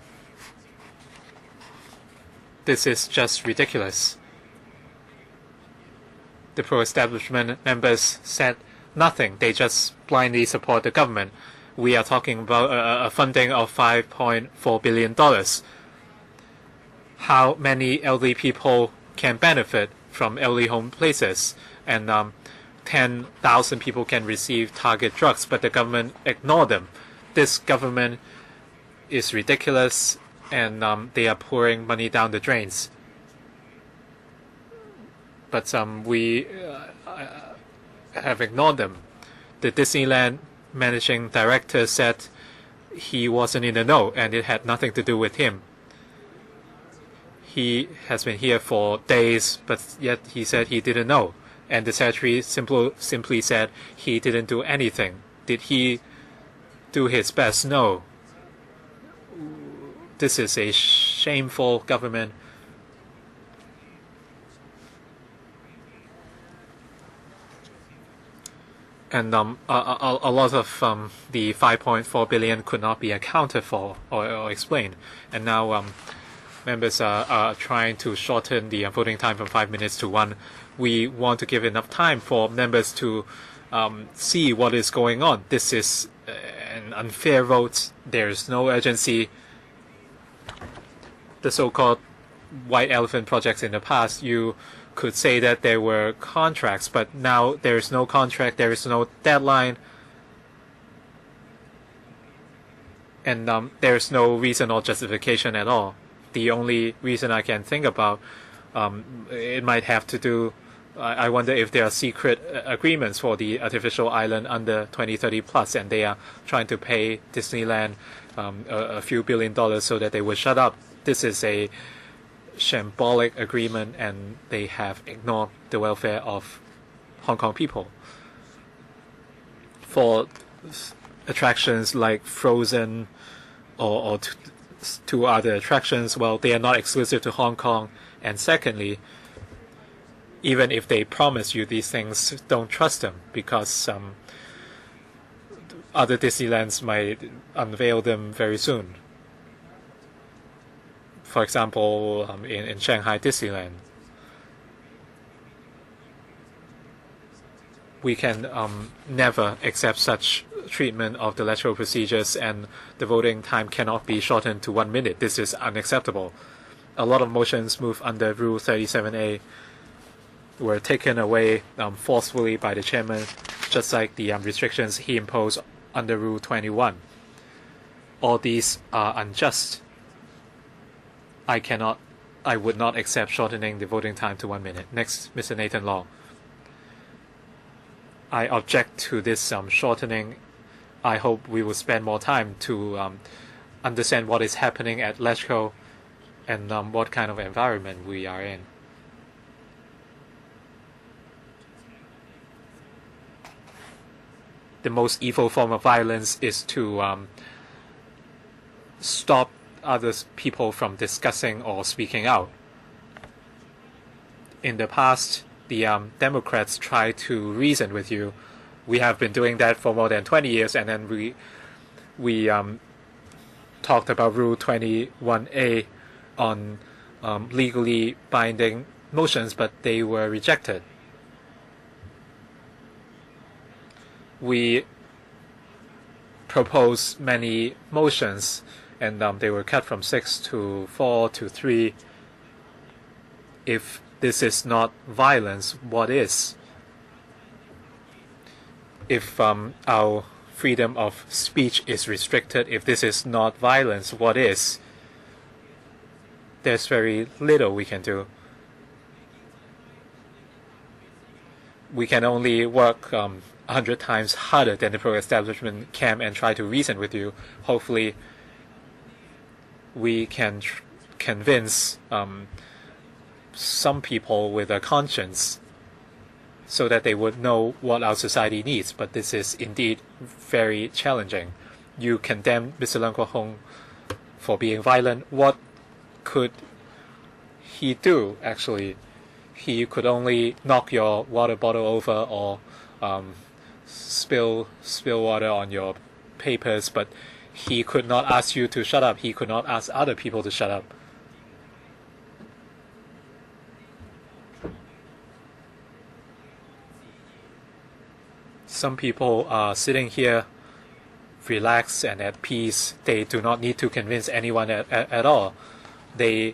this is just ridiculous. The pro-establishment members said nothing. They just blindly support the government. We are talking about a funding of $5.4 billion. How many elderly people can benefit from elderly home places? And 10,000 people can receive target drugs, but the government ignored them. This government is ridiculous, and they are pouring money down the drains. But we have ignored them. The Disneyland managing director said he wasn't in the know, and it had nothing to do with him. He has been here for days, but yet he said he didn't know. And the secretary simply said he didn't do anything. Did he do his best? No. This is a shameful government. And a lot of the 5.4 billion could not be accounted for or explained. And now members are trying to shorten the voting time from 5 minutes to 1. We want to give enough time for members to see what is going on. This is an unfair vote. There is no urgency. The so-called white elephant projects in the past, you could say that there were contracts, but now there is no contract, there is no deadline, and there is no reason or justification at all. The only reason I can think about, it might have to do, I wonder if there are secret agreements for the artificial island under 2030 plus, and they are trying to pay Disneyland a few $billion so that they would shut up. This is a shambolic agreement, and they have ignored the welfare of Hong Kong people. For attractions like Frozen or two other attractions, well, they are not exclusive to Hong Kong. And secondly, even if they promise you these things, don't trust them, because other Disneylands might unveil them very soon. For example, in Shanghai Disneyland, we can never accept such treatment of the electoral procedures, and the voting time cannot be shortened to 1 minute. This is unacceptable. A lot of motions moved under Rule 37A were taken away forcefully by the chairman, just like the restrictions he imposed under Rule 21. All these are unjust. I would not accept shortening the voting time to 1 minute. Next, Mr. Nathan Law. I object to this shortening. I hope we will spend more time to understand what is happening at LegCo and what kind of environment we are in. The most evil form of violence is to stop other people from discussing or speaking out. In the past, the Democrats tried to reason with you. We have been doing that for more than 20 years, and then we talked about Rule 21A on legally binding motions, but they were rejected. We proposed many motions, and they were cut from 6 to 4 to 3. If this is not violence, what is? If our freedom of speech is restricted, if this is not violence, what is? There's very little we can do. We can only work 100 times harder than the pro-establishment camp and try to reason with you. Hopefully, we can convince some people with a conscience so that they would know what our society needs. But this is indeed very challenging. You condemn Mr. Leung Kwok-hong for being violent. What could he do, actually? He could only knock your water bottle over or spill water on your papers, but he could not ask you to shut up. He could not ask other people to shut up. Some people are sitting here relaxed and at peace. They do not need to convince anyone at all. This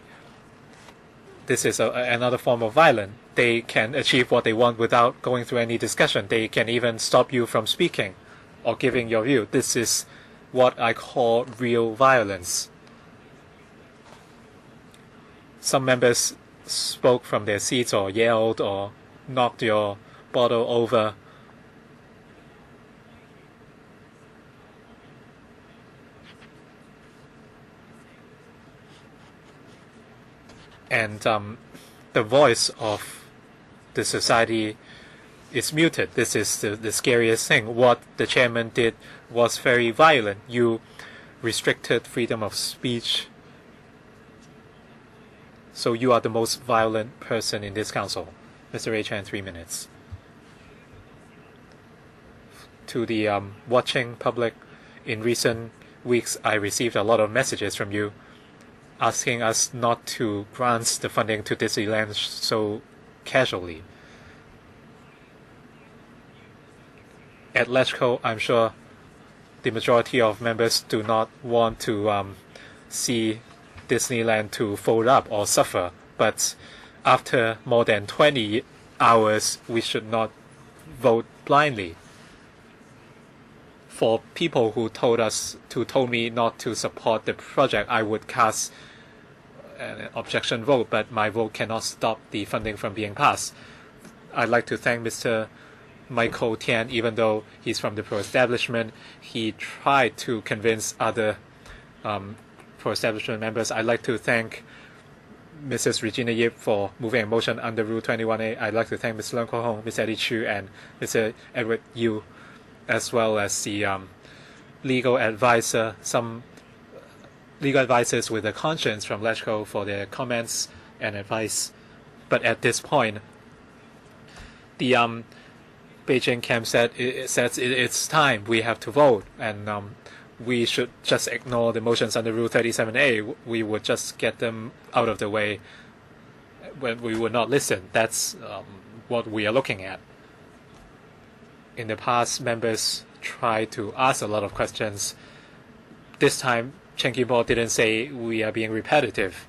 is another form of violence. They can achieve what they want without going through any discussion. They can even stop you from speaking or giving your view. This is what I call real violence. Some members spoke from their seats or yelled or knocked your bottle over. And the voice of the society is muted. This is the scariest thing. What the chairman did was very violent. You restricted freedom of speech. So you are the most violent person in this council. Mr. Ray Chan, 3 minutes. To the watching public, in recent weeks I received a lot of messages from you asking us not to grant the funding to Disneyland so casually. At LegCo, I'm sure the majority of members do not want to see Disneyland to fold up or suffer, but after more than 20 hours, we should not vote blindly. For people who told me not to support the project, I would cast an objection vote, but my vote cannot stop the funding from being passed. I'd like to thank Mr. Michael Tian. Even though he's from the pro-establishment, he tried to convince other pro-establishment members. I'd like to thank Mrs. Regina Yip for moving a motion under Rule 21A. I'd like to thank Mr. Leung Kwok-hong, Mr. Eddie Chu, and Mr. Edward Yu, as well as the legal advisor, some legal advisors with a conscience from LegCo for their comments and advice. But at this point, the Beijing camp says it's time, we have to vote, and we should just ignore the motions under Rule 37A. We would just get them out of the way when we would not listen. That's what we are looking at. In the past, members tried to ask a lot of questions. This time, Chen Ki-po didn't say we are being repetitive,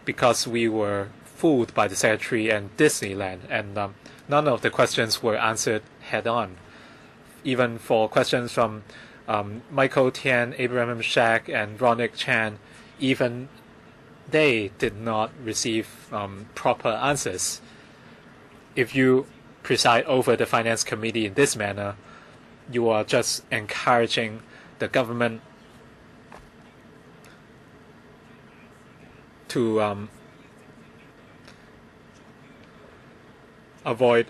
because we were fooled by the Secretary and Disneyland, and none of the questions were answered head-on. Even for questions from Michael Tian, Abraham Shack, and Ronick Chan, even they did not receive proper answers. If you preside over the Finance Committee in this manner, you are just encouraging the government to avoid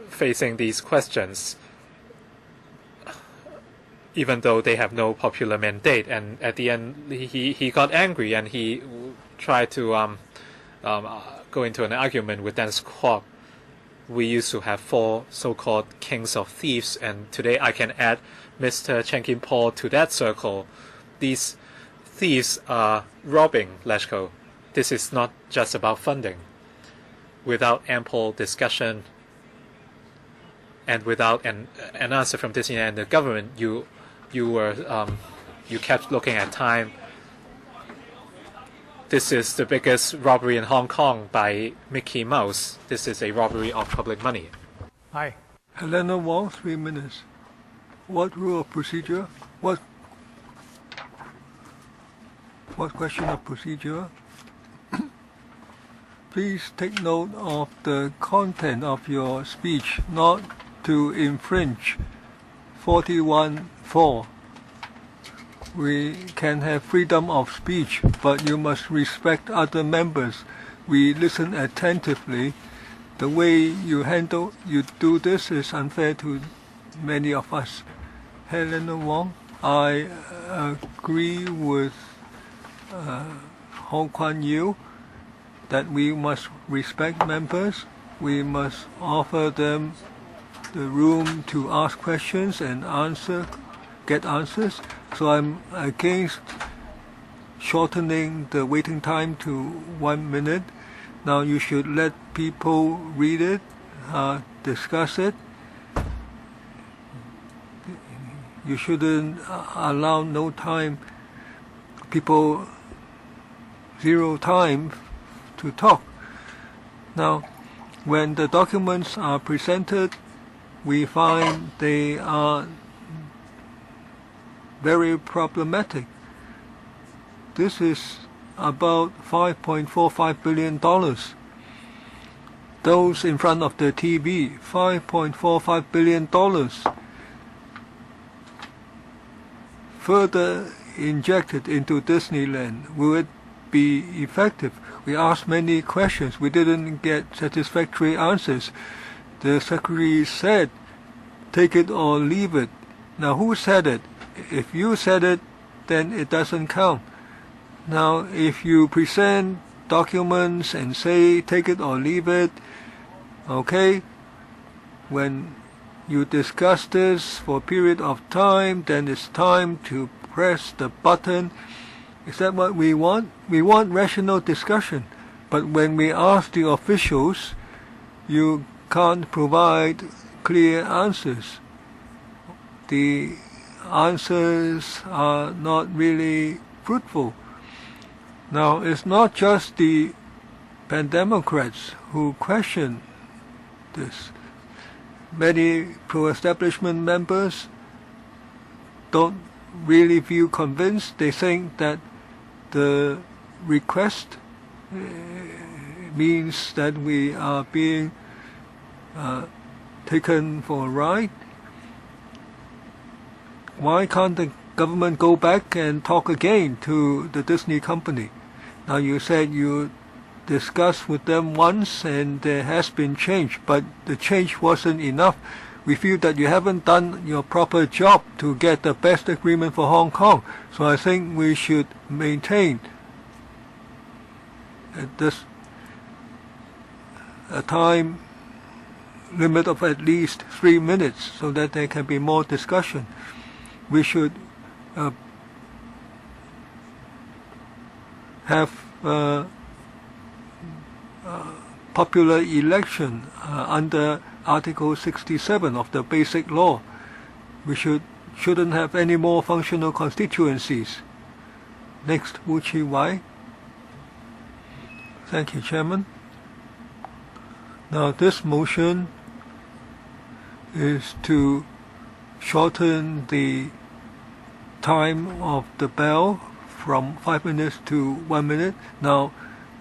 facing these questions, even though they have no popular mandate. And at the end, he got angry and he tried to go into an argument with Dennis Kwok. We used to have 4 so-called kings of thieves, and today I can add Mr. Chen Kim-po to that circle. These thieves are robbing LegCo. This is not just about funding. Without ample discussion and without an answer from Disney and the government, you kept looking at time. This is the biggest robbery in Hong Kong by Mickey Mouse. This is a robbery of public money. Hi. Helena Wong, 3 minutes. What rule of procedure? What question of procedure? Please take note of the content of your speech, not to infringe 41(4). We can have freedom of speech, but you must respect other members. We listen attentively. The way you do this is unfair to many of us. Helena Wong, I agree with Hong Kwan Yew that we must respect members. We must offer them the room to ask questions and get answers. So I'm against shortening the waiting time to 1 minute. Now you should let people read it, discuss it. You shouldn't allow people zero time to talk. Now, when the documents are presented, we find they are very problematic. This is about $5.45 billion. Those in front of the TV, $5.45 billion. Further injected into Disneyland, will it be effective? We asked many questions. We didn't get satisfactory answers. The Secretary said, take it or leave it. Now, who said it? If you said it, then it doesn't count. Now, if you present documents and say, take it or leave it, okay, when you discuss this for a period of time, then it's time to press the button. Is that what we want? We want rational discussion. But when we ask the officials, you can't provide clear answers. The answers are not really fruitful. Now, it's not just the pan-democrats who question this. Many pro-establishment members don't really feel convinced. They think that the request means that we are being taken for a ride. Why can't the government go back and talk again to the Disney company? Now, you said you discussed with them once and there has been change, but the change wasn't enough. We feel that you haven't done your proper job to get the best agreement for Hong Kong. So I think we should maintain a time limit of at least 3 minutes so that there can be more discussion. We should have popular election under Article 67 of the Basic Law. We shouldn't have any more functional constituencies. Next, Wu Chi Wai. Thank you, Chairman. Now, this motion is to shorten the time of the bell from 5 minutes to 1 minute. Now,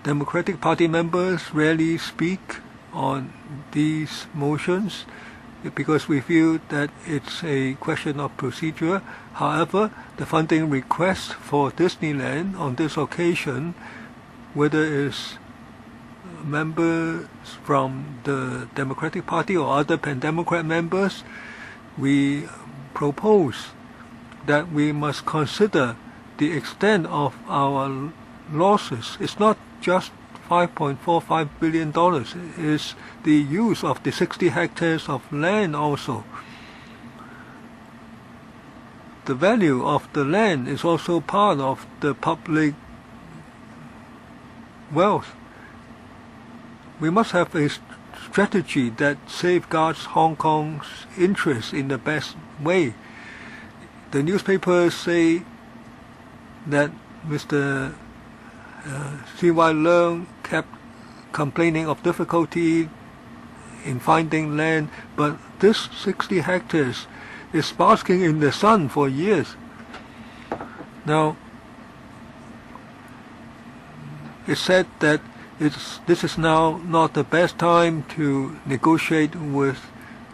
Democratic Party members rarely speak on these motions because we feel that it's a question of procedure. However, the funding request for Disneyland on this occasion, whether it's members from the Democratic Party or other pan-Democrat members, we propose that we must consider the extent of our losses. It's not just $5.45 billion. It is the use of the 60 hectares of land also. The value of the land is also part of the public wealth. We must have a strategy that safeguards Hong Kong's interests in the best way. The newspapers say that Mr. C.Y. Leung kept complaining of difficulty in finding land, but this 60 hectares is basking in the sun for years. Now, it's said that this is now not the best time to negotiate with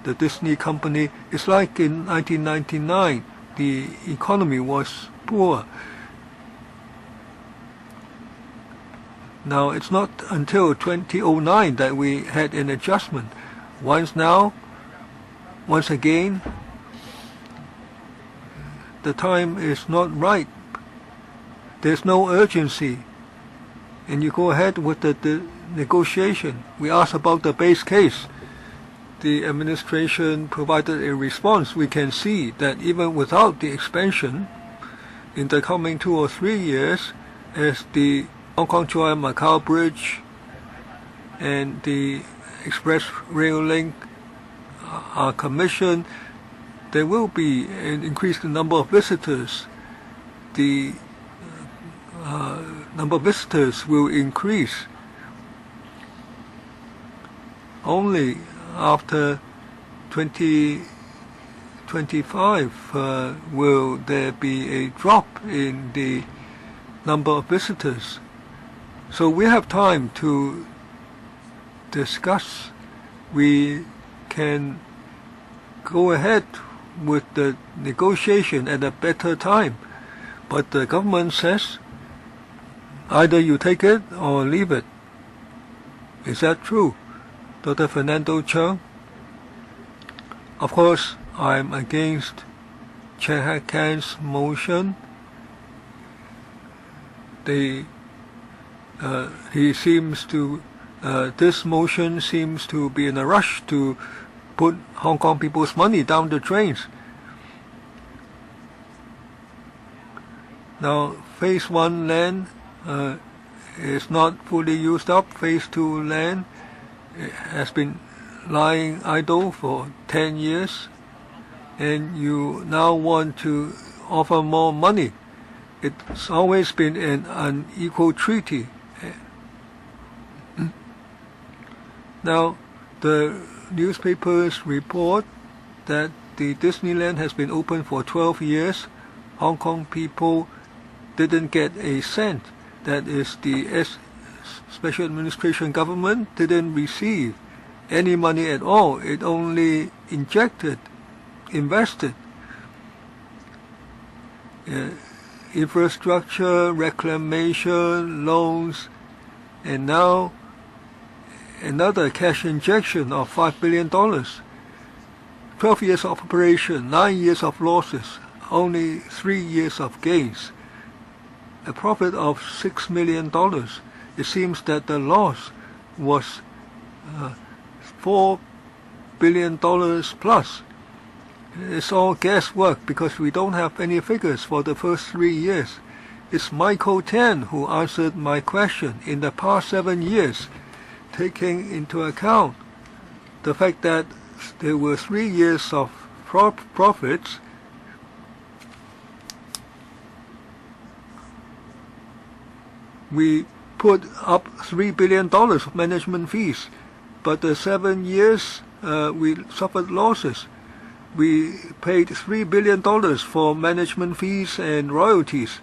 the Disney company. It's like in 1999, the economy was poor. Now, it's not until 2009 that we had an adjustment. Once again, the time is not right. There's no urgency. And you go ahead with the negotiation. We asked about the base case. The administration provided a response. We can see that even without the expansion, in the coming 2 or 3 years, as the Hong Kong-Zhuhai Macau Bridge and the Express Rail Link are commissioned, there will be an increased number of visitors. The number of visitors will increase. Only after 2025 will there be a drop in the number of visitors. So we have time to discuss. We can go ahead with the negotiation at a better time. But the government says either you take it or leave it. Is that true, Dr. Fernando Chung? Of course, I'm against Chair Hat Kan's motion. This motion seems to be in a rush to put Hong Kong people's money down the drains. Now, Phase 1 land is not fully used up. Phase 2 land has been lying idle for 10 years, and you now want to offer more money. It's always been an unequal treaty. Now, the newspapers report that the Disneyland has been open for 12 years. Hong Kong people didn't get a cent. That is, the Special Administration government didn't receive any money at all. It only invested. Infrastructure, reclamation, loans, and now another cash injection of $5 billion. 12 years of operation, 9 years of losses, only 3 years of gains. A profit of $6 million. It seems that the loss was $4 billion plus. It's all guesswork because we don't have any figures for the first 3 years. It's Michael Tan who answered my question in the past 7 years, taking into account the fact that there were 3 years of profits. We put up $3 billion of management fees, but the 7 years we suffered losses. We paid $3 billion for management fees and royalties,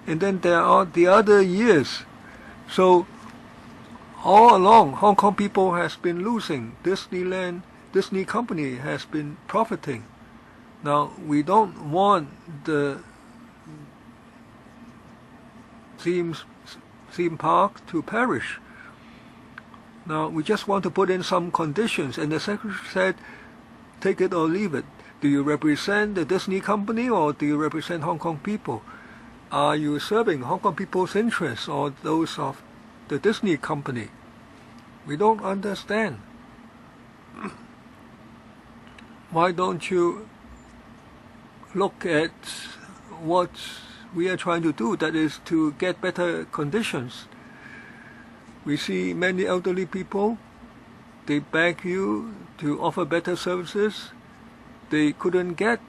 and then there are the other years. So all along, Hong Kong people has been losing. Disney company has been profiting. Now we don't want the theme park to perish. Now we just want to put in some conditions, and the secretary said, take it or leave it. Do you represent the Disney company or do you represent Hong Kong people? Are you serving Hong Kong people's interests or those of the Disney company? We don't understand. Why don't you look at what we are trying to do, that is to get better conditions? We see many elderly people, they beg you to offer better services. They couldn't get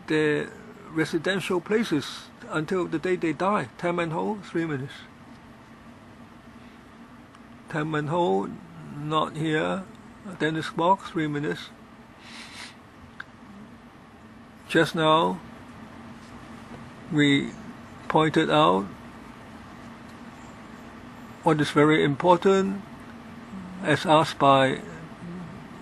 their residential places until the day they die. Tam and Ho, 3 minutes. Tam and Ho, not here. Dennis Bok, 3 minutes. Just now, we pointed out what is very important, as asked by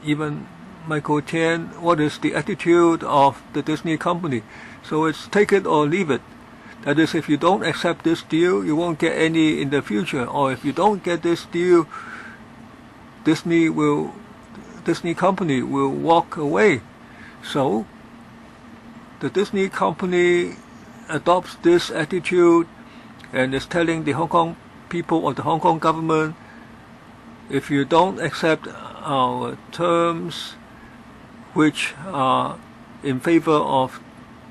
even Michael Tian, what is the attitude of the Disney company? So it's take it or leave it. That is, if you don't accept this deal, you won't get any in the future. Or if you don't get this deal, Disney company will walk away. So the Disney company adopts this attitude and is telling the Hong Kong people or the Hong Kong government, if you don't accept our terms, which are in favor of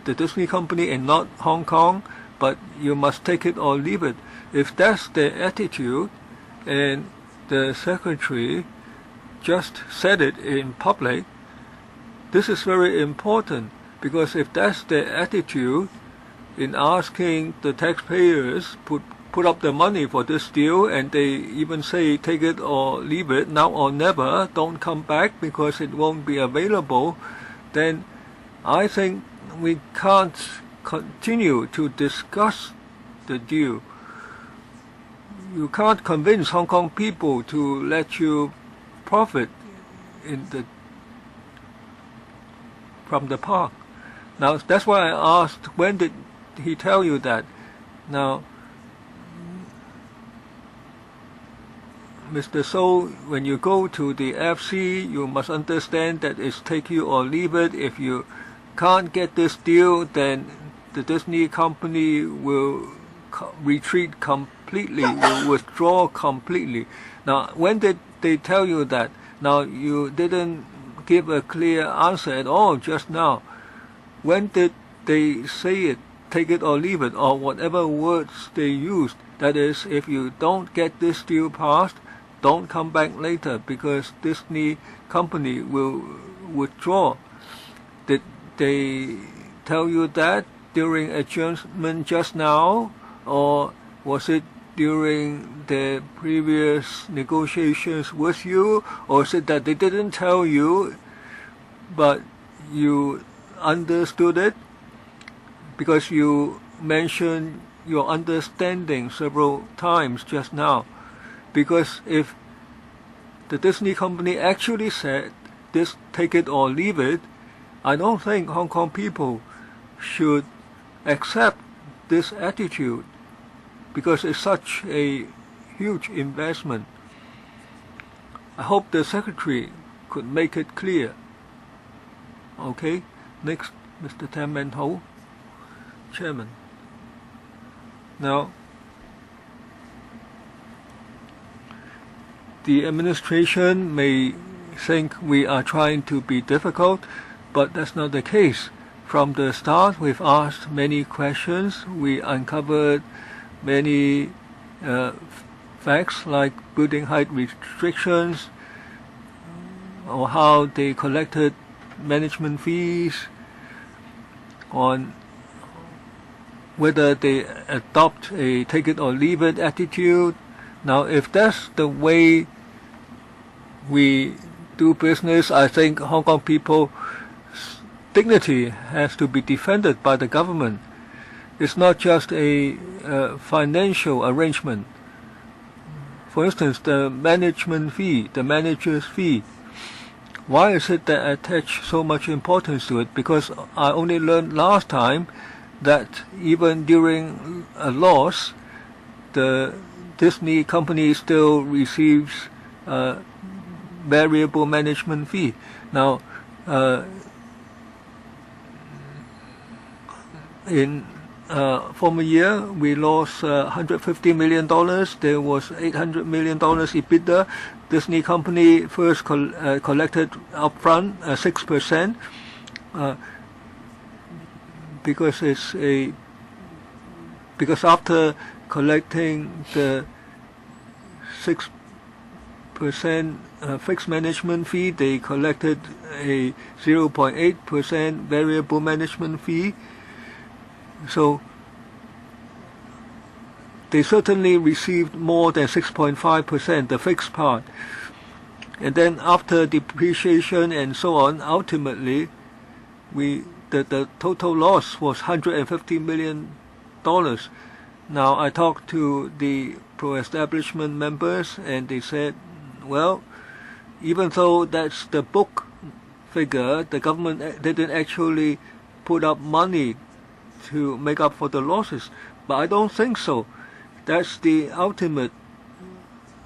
the Disney company and not Hong Kong, but you must take it or leave it. If that's their attitude, and the secretary just said it in public, this is very important, because if that's their attitude in asking the taxpayers put up the money for this deal, and they even say take it or leave it, now or never, don't come back because it won't be available, then I think we can't continue to discuss the deal. You can't convince Hong Kong people to let you profit from the park. Now that's why I asked, when did he tell you that? Now, Mr. So, when you go to the FC, you must understand that it's take you or leave it. If you can't get this deal, then the Disney company will retreat completely, will withdraw completely. Now, when did they tell you that? Now, you didn't give a clear answer at all just now. When did they say it, take it or leave it, or whatever words they used? That is, if you don't get this deal passed, don't come back later because Disney company will withdraw. Did they tell you that during adjournment just now, or was it during the previous negotiations with you, or is it that they didn't tell you but you understood it? Because you mentioned your understanding several times just now. Because if the Disney company actually said this, take it or leave it, I don't think Hong Kong people should accept this attitude, because it's such a huge investment. I hope the secretary could make it clear. Okay, next, Mr. Tam Man Ho, Chairman. Now, the administration may think we are trying to be difficult, but that's not the case. From the start, we've asked many questions. We uncovered many facts like building height restrictions, or how they collected management fees, on whether they adopt a take it or leave it attitude. Now, if that's the way we do business, I think Hong Kong people's dignity has to be defended by the government. It's not just a financial arrangement. For instance, the management fee, the manager's fee. Why is it that I attach so much importance to it? Because I only learned last time that even during a loss, the Disney company still receives variable management fee. Now, in former year, we lost $150 million. There was $800 million EBITDA. Disney company first collected upfront 6%, because after collecting the 6% fixed management fee, they collected a 0.8% variable management fee. So they certainly received more than 6.5%, the fixed part. And then after depreciation and so on, ultimately, the total loss was $150 million. Now, I talked to the pro-establishment members, and they said, well, even though that's the book figure, the government didn't actually put up money to make up for the losses. But I don't think so. That's the ultimate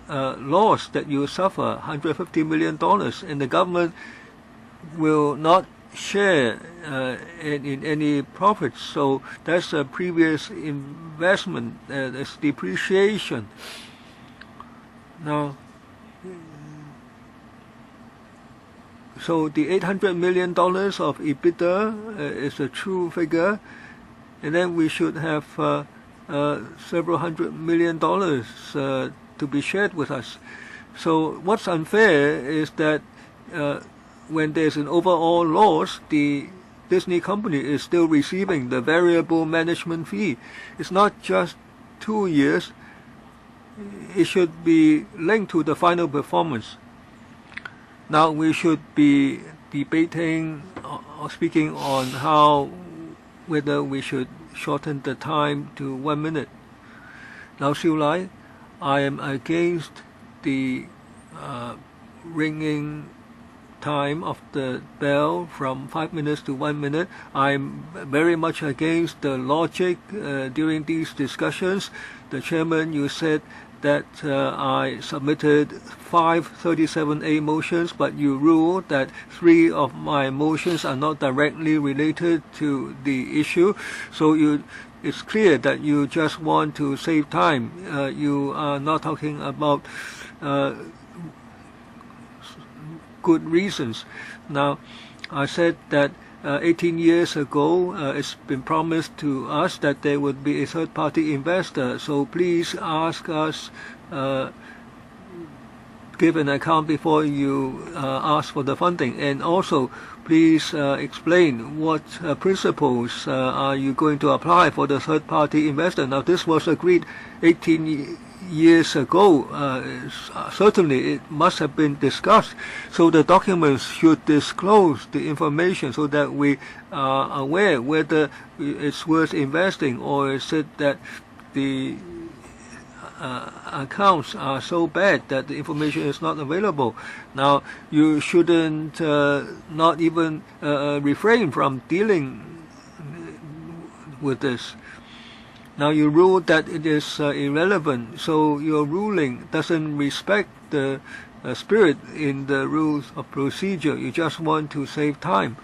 loss that you suffer, $150 million, and the government will not share in any profits. So that's a previous investment, that's depreciation. Now, so the $800 million of EBITDA is a true figure, and then we should have several $100 million to be shared with us. So what's unfair is that when there's an overall loss, the Disney company is still receiving the variable management fee. It's not just 2 years. It should be linked to the final performance. Now we should be debating or speaking on whether we should shorten the time to 1 minute. Now, Siu Lai, I am against the ringing time of the bell from 5 minutes to 1 minute. I'm very much against the logic during these discussions. The chairman, you said that I submitted 5 37A motions, but you ruled that 3 of my motions are not directly related to the issue. So it's clear that you just want to save time. You are not talking about good reasons. Now, I said that 18 years ago, it's been promised to us that there would be a third-party investor. So please ask us, give an account before you ask for the funding. And also, please explain what principles are you going to apply for the third-party investor. Now, this was agreed 18 years ago. Certainly it must have been discussed, so the documents should disclose the information so that we are aware whether it's worth investing, or is it that the accounts are so bad that the information is not available. Now, you shouldn't not even refrain from dealing with this. Now, you ruled that it is irrelevant, so your ruling doesn't respect the spirit in the rules of procedure. You just want to save time.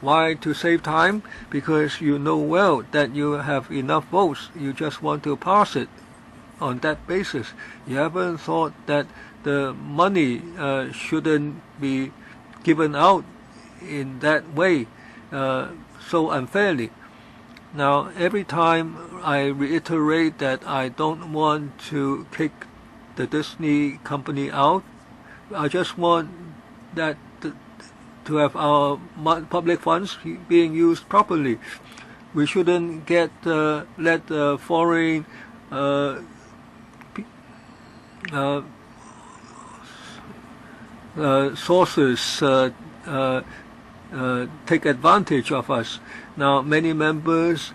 Why to save time? Because you know well that you have enough votes. You just want to pass it on that basis. You haven't thought that the money shouldn't be given out in that way so unfairly. Now, every time I reiterate that I don't want to kick the Disney company out, I just want that to have our public funds being used properly. We shouldn't let foreign sources take advantage of us. Now, many members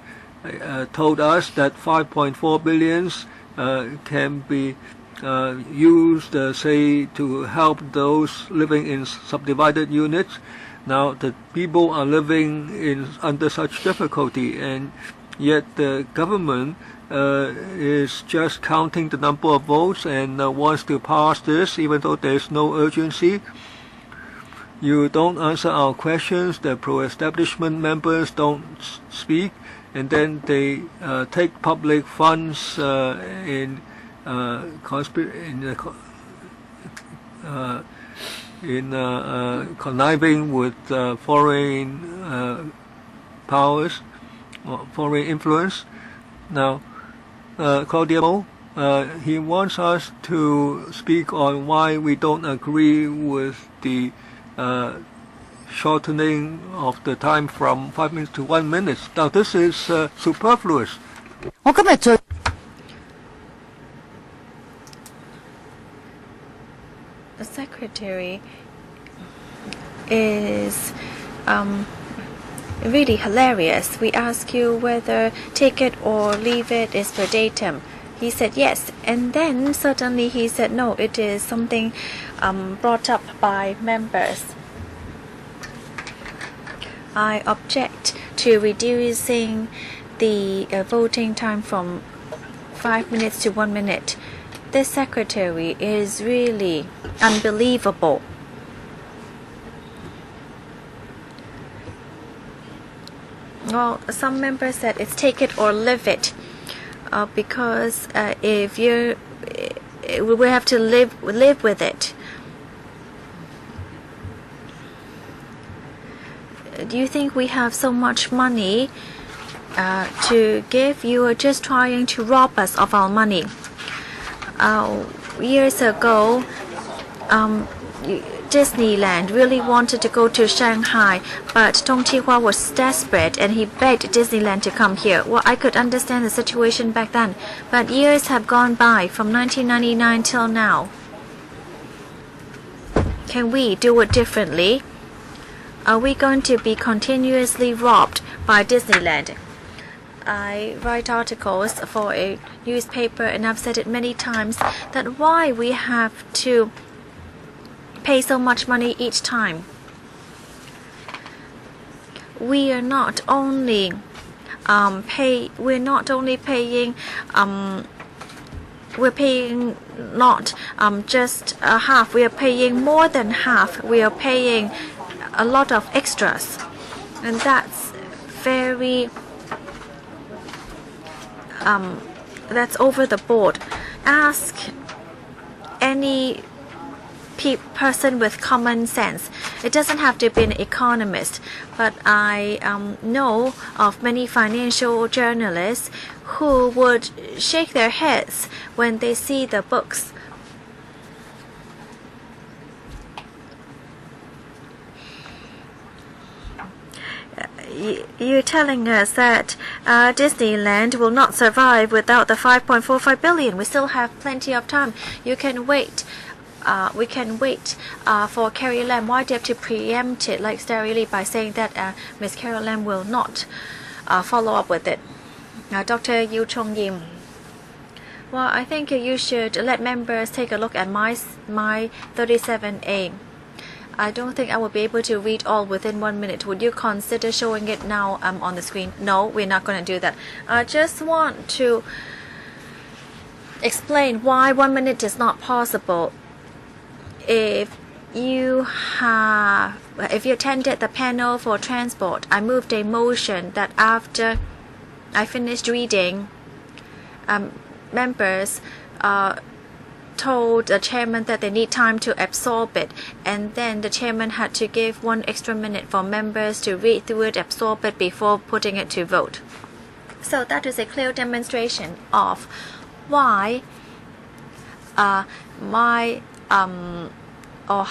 told us that 5.4 billions can be used, say, to help those living in subdivided units. Now, the people are living under such difficulty, and yet the government is just counting the number of votes and wants to pass this even though there is no urgency. You don't answer our questions, the pro-establishment members don't speak, and then they take public funds in conniving with foreign powers or foreign influence. Now, Claudio, he wants us to speak on why we don't agree with the shortening of the time from 5 minutes to 1 minute. Now, this is superfluous. The secretary is really hilarious. We ask you whether take it or leave it is verbatim. He said yes, and then suddenly he said no, it is something brought up by members. I object to reducing the voting time from 5 minutes to 1 minute. This secretary is really unbelievable. Well, some members said it's take it or leave it, because if we have to live with it. Do you think we have so much money to give? You are just trying to rob us of our money. Years ago, Disneyland really wanted to go to Shanghai, but Tung Chung was desperate and he begged Disneyland to come here. Well, I could understand the situation back then, but years have gone by from 1999 till now. Can we do it differently? Are we going to be continuously robbed by Disneyland? I write articles for a newspaper, and I've said it many times that why we have to pay so much money each time. We are not only we're paying not just half. We are paying more than half. We are paying a lot of extras, and that's very that's over the board. Ask any person with common sense. It doesn't have to be an economist, but I know of many financial journalists who would shake their heads when they see the books. You're telling us that Disneyland will not survive without the 5.45 billion. We still have plenty of time. You can wait. We can wait for Carrie Lam. Why do you have to preempt it like sterilely by saying that Miss Carrie Lam will not follow up with it? Dr. Yu Chong Yim. Well, I think you should let members take a look at my 37A. I don't think I will be able to read all within 1 minute. Would you consider showing it now on the screen? No, we're not going to do that. I just want to explain why 1 minute is not possible. If you attended the panel for transport, I moved a motion that after I finished reading, members told the chairman that they need time to absorb it, and then the chairman had to give 1 extra minute for members to read through it, absorb it before putting it to vote. So that is a clear demonstration of why or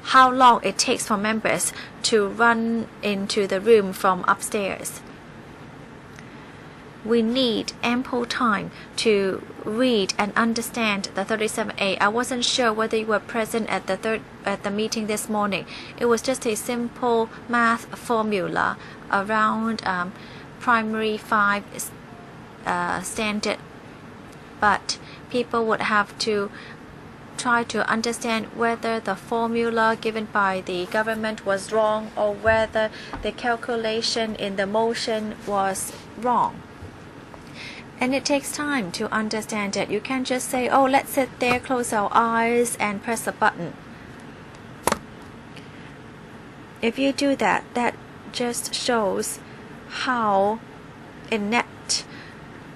how long it takes for members to run into the room from upstairs. we need ample time to read and understand the 37A. I wasn't sure whether you were present at the meeting this morning. It was just a simple math formula around primary 5 standard, but people would have to try to understand whether the formula given by the government was wrong or whether the calculation in the motion was wrong. And it takes time to understand it. You can't just say, oh, let's sit there, close our eyes, and press a button. If you do that, that just shows how inept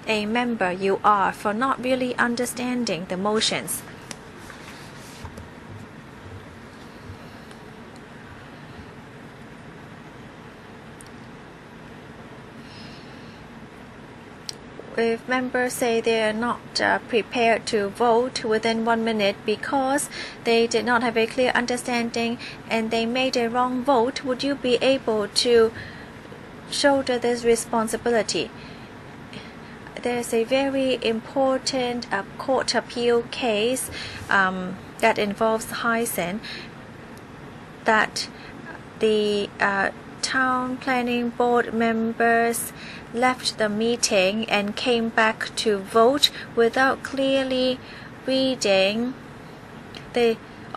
a member you are for not really understanding the motions. If members say they are not prepared to vote within 1 minute because they did not have a clear understanding and they made a wrong vote, would you be able to shoulder this responsibility? There's a very important court appeal case that involves Hysan, that the town planning board members left the meeting and came back to vote without clearly reading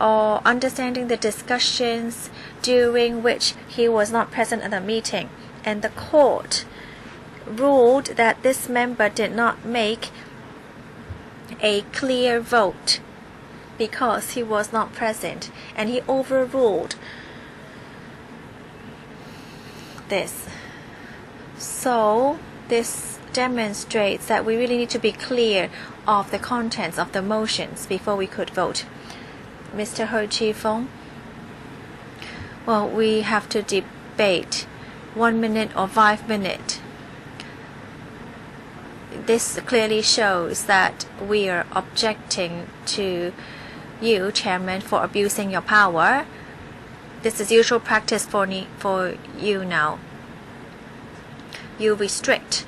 or understanding the discussions during which he was not present at the meeting. And the court ruled that this member did not make a clear vote because he was not present, and he overruled this. So this demonstrates that we really need to be clear of the contents of the motions before we could vote. Mr. He Chi-fong, well, we have to debate 1 minute or 5 minutes. This clearly shows that we are objecting to you, Chairman, for abusing your power. This is usual practice for you now. You restrict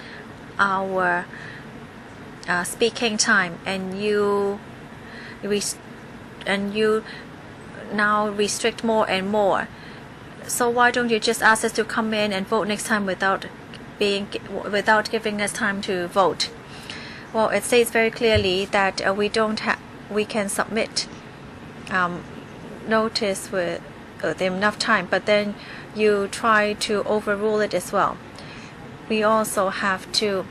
our speaking time, and you now restrict more and more. So why don't you just ask us to come in and vote next time without giving us time to vote? Well, it says very clearly that we can submit notice with enough time, but then you try to overrule it as well. We also have to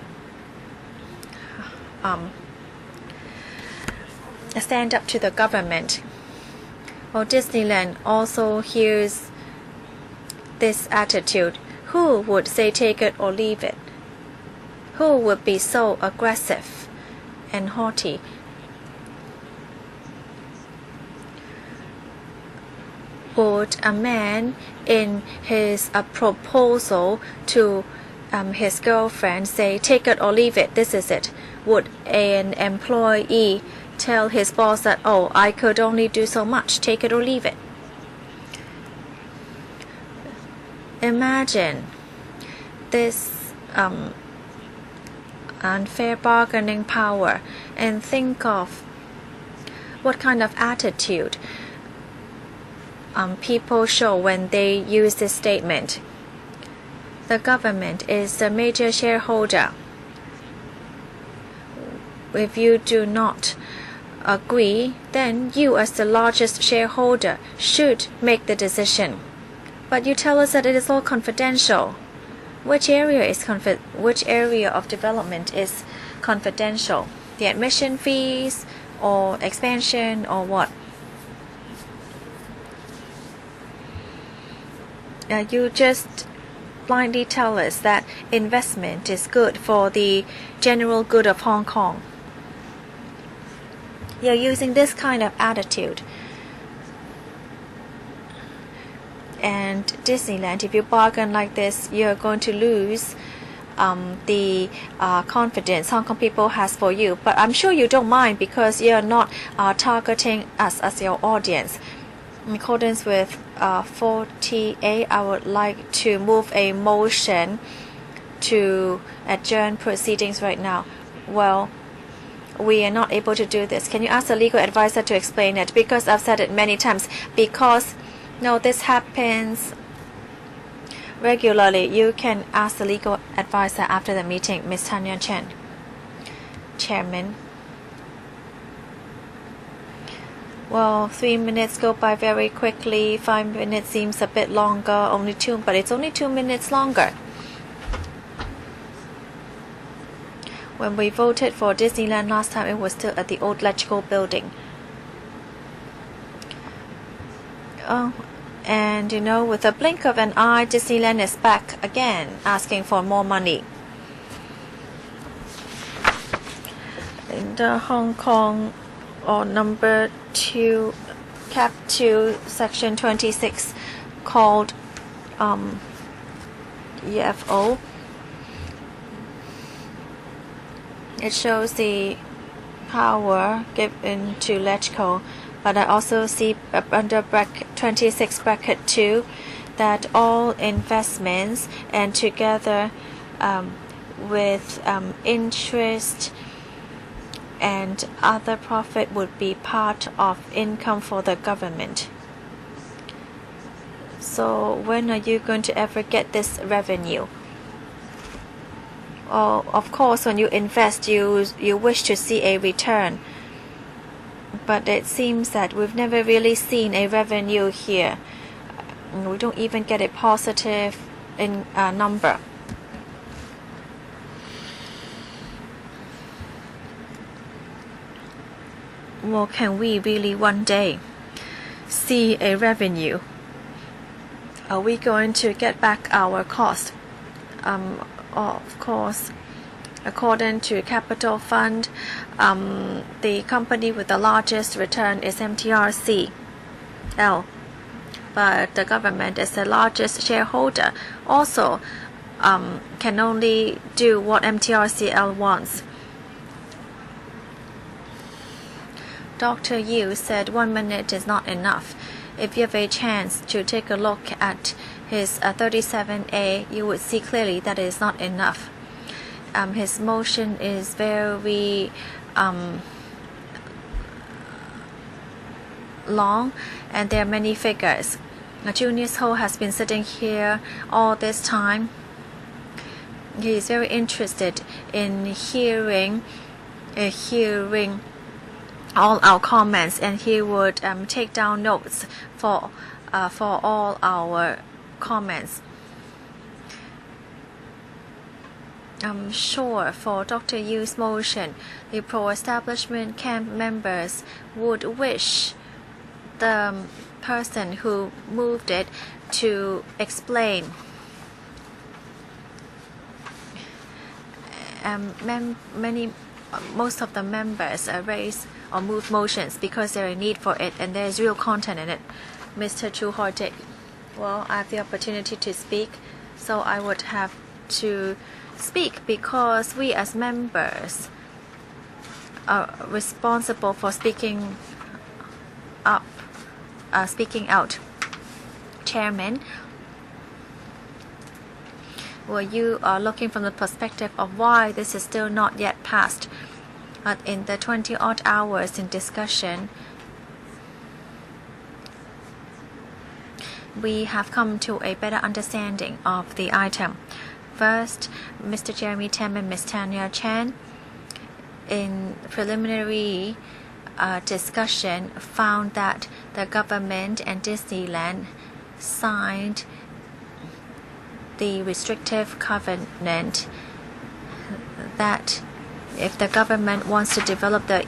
stand up to the government. Well, Disneyland also hears this attitude. Who would say take it or leave it? Who would be so aggressive and haughty? Would a man in his proposal to his girlfriend say take it or leave it, this is it? Would an employee tell his boss that, oh, I could only do so much, take it or leave it? Imagine this unfair bargaining power and think of what kind of attitude people show when they use this statement. The government is the major shareholder. If you do not agree, then you as the largest shareholder should make the decision. But you tell us that it is all confidential. Which area of development is confidential? The admission fees or expansion or what? You just blindly tell us that investment is good for the general good of Hong Kong. You're using this kind of attitude. And Disneyland, if you bargain like this, you're going to lose the confidence Hong Kong people has for you. But I'm sure you don't mind because you're not targeting us as your audience. In accordance with 48, I would like to move a motion to adjourn proceedings right now. Well, we are not able to do this. Can you ask the legal advisor to explain it? Because I've said it many times. Because, no, this happens regularly. You can ask the legal advisor after the meeting, Ms. Tanya Chen. Chairman. Well, 3 minutes go by very quickly. 5 minutes seems a bit longer. But it's only 2 minutes longer. When we voted for Disneyland last time, it was still at the old electrical building. Oh, and you know, with a blink of an eye, Disneyland is back again, asking for more money. In the Hong Kong, or number 2, cap 2, section 26, called EFO. It shows the power given to electrical, but I also see under bracket 26 bracket 2 that all investments and together with interest and other profit would be part of income for the government. So when are you going to ever get this revenue? Oh, of course, when you invest, you wish to see a return. But it seems that we've never really seen a revenue here. We don't even get a positive number. Well, can we really one day see a revenue? Are we going to get back our cost? Of course, according to Capital Fund, the company with the largest return is MTRCL, but the government is the largest shareholder. Also, can only do what MTRCL wants. Dr. Yu said 1 minute is not enough. If you have a chance to take a look at his 37A, you would see clearly that it is not enough. His motion is very long, and there are many figures. Junius Ho has been sitting here all this time. He is very interested in hearing all our comments, and he would take down notes for all our comments. I'm sure for Dr. Yu's motion, the pro-establishment camp members would wish the person who moved it to explain. Most of the members raise or move motions because there is a need for it and there is real content in it. Mr. Chu Hortik. Well, I have the opportunity to speak, so I would have to speak because we as members are responsible for speaking out. Chairman, well, you are looking from the perspective of why this is still not yet passed. But in the 20-odd hours in discussion, we have come to a better understanding of the item. First, Mr. Jeremy Tam and Ms. Tanya Chen, in preliminary discussion, found that the government and Disneyland signed the restrictive covenant that if the government wants to develop the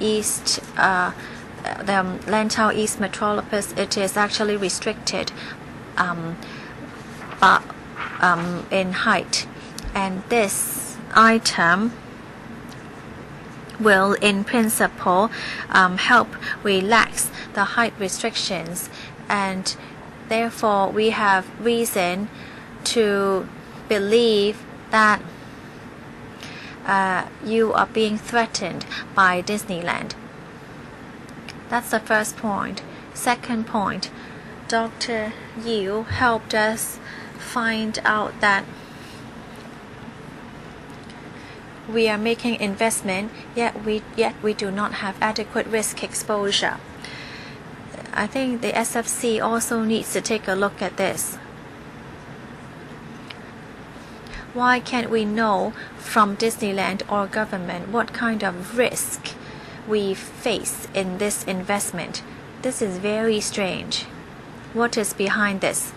Lantau East Metropolis, it is actually restricted in height. And this item will, in principle, help relax the height restrictions, and therefore we have reason to believe that you are being threatened by Disneyland. That's the first point. Second point, Dr. Yu helped us find out that We are making investment, yet we do not have adequate risk exposure. I think the SFC also needs to take a look at this. Why can't we know from Disneyland or government what kind of risk we face in this investment? This is very strange. What is behind this?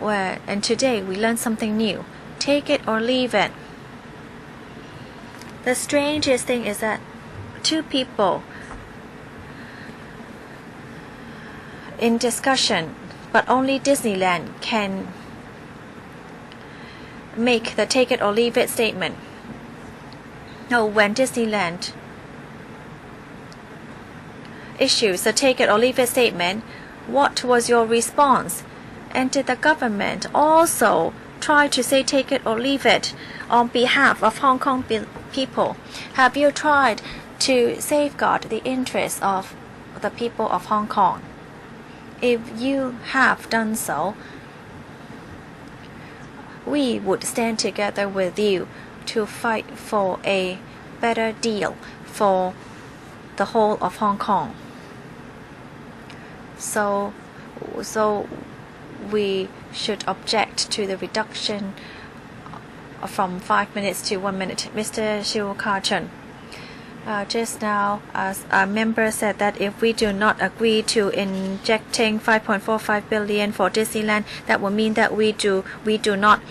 Well, and today we learned something new. Take it or leave it. The strangest thing is that two people in discussion, but only Disneyland can make the take it or leave it statement. No, when Disneyland issues the take it or leave it statement, what was your response? And did the government also try to say take it or leave it on behalf of Hong Kong people? Have you tried to safeguard the interests of the people of Hong Kong? If you have done so, we would stand together with you to fight for a better deal for the whole of Hong Kong. So we should object to the reduction from 5 minutes to 1 minute. Mr. Shiu Ka-chun, just now, as a member said that if we do not agree to injecting 5.45 billion for Disneyland, that will mean that we do not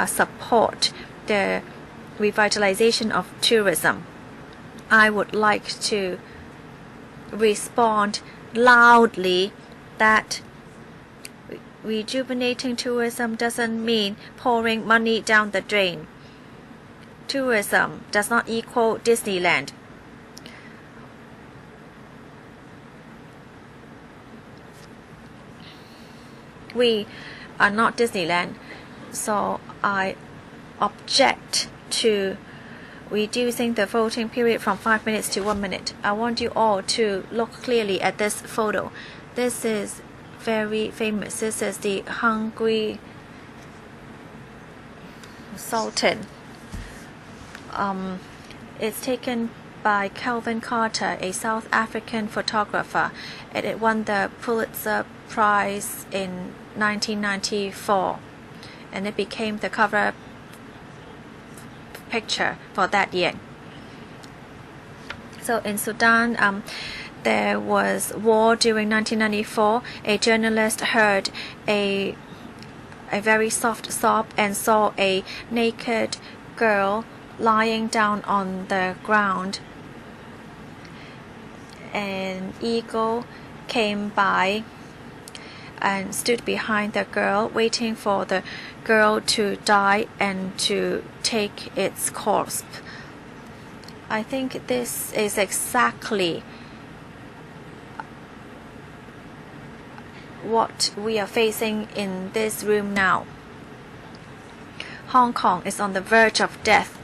support the revitalization of tourism. I would like to respond loudly that rejuvenating tourism doesn't mean pouring money down the drain. Tourism does not equal Disneyland. We are not Disneyland, so I object to reducing the voting period from 5 minutes to 1 minute. I want you all to look clearly at this photo. This is very famous. This is the Hungry Sultan. It's taken by Calvin Carter, a South African photographer, and it won the Pulitzer Prize in 1994, and it became the cover picture for that year. So in Sudan, there was war during 1994. A journalist heard a very soft sob and saw a naked girl lying down on the ground. An eagle came by and stood behind the girl, waiting for the girl to die and to take its corpse. I think this is exactly what we are facing in this room now. Hong Kong is on the verge of death.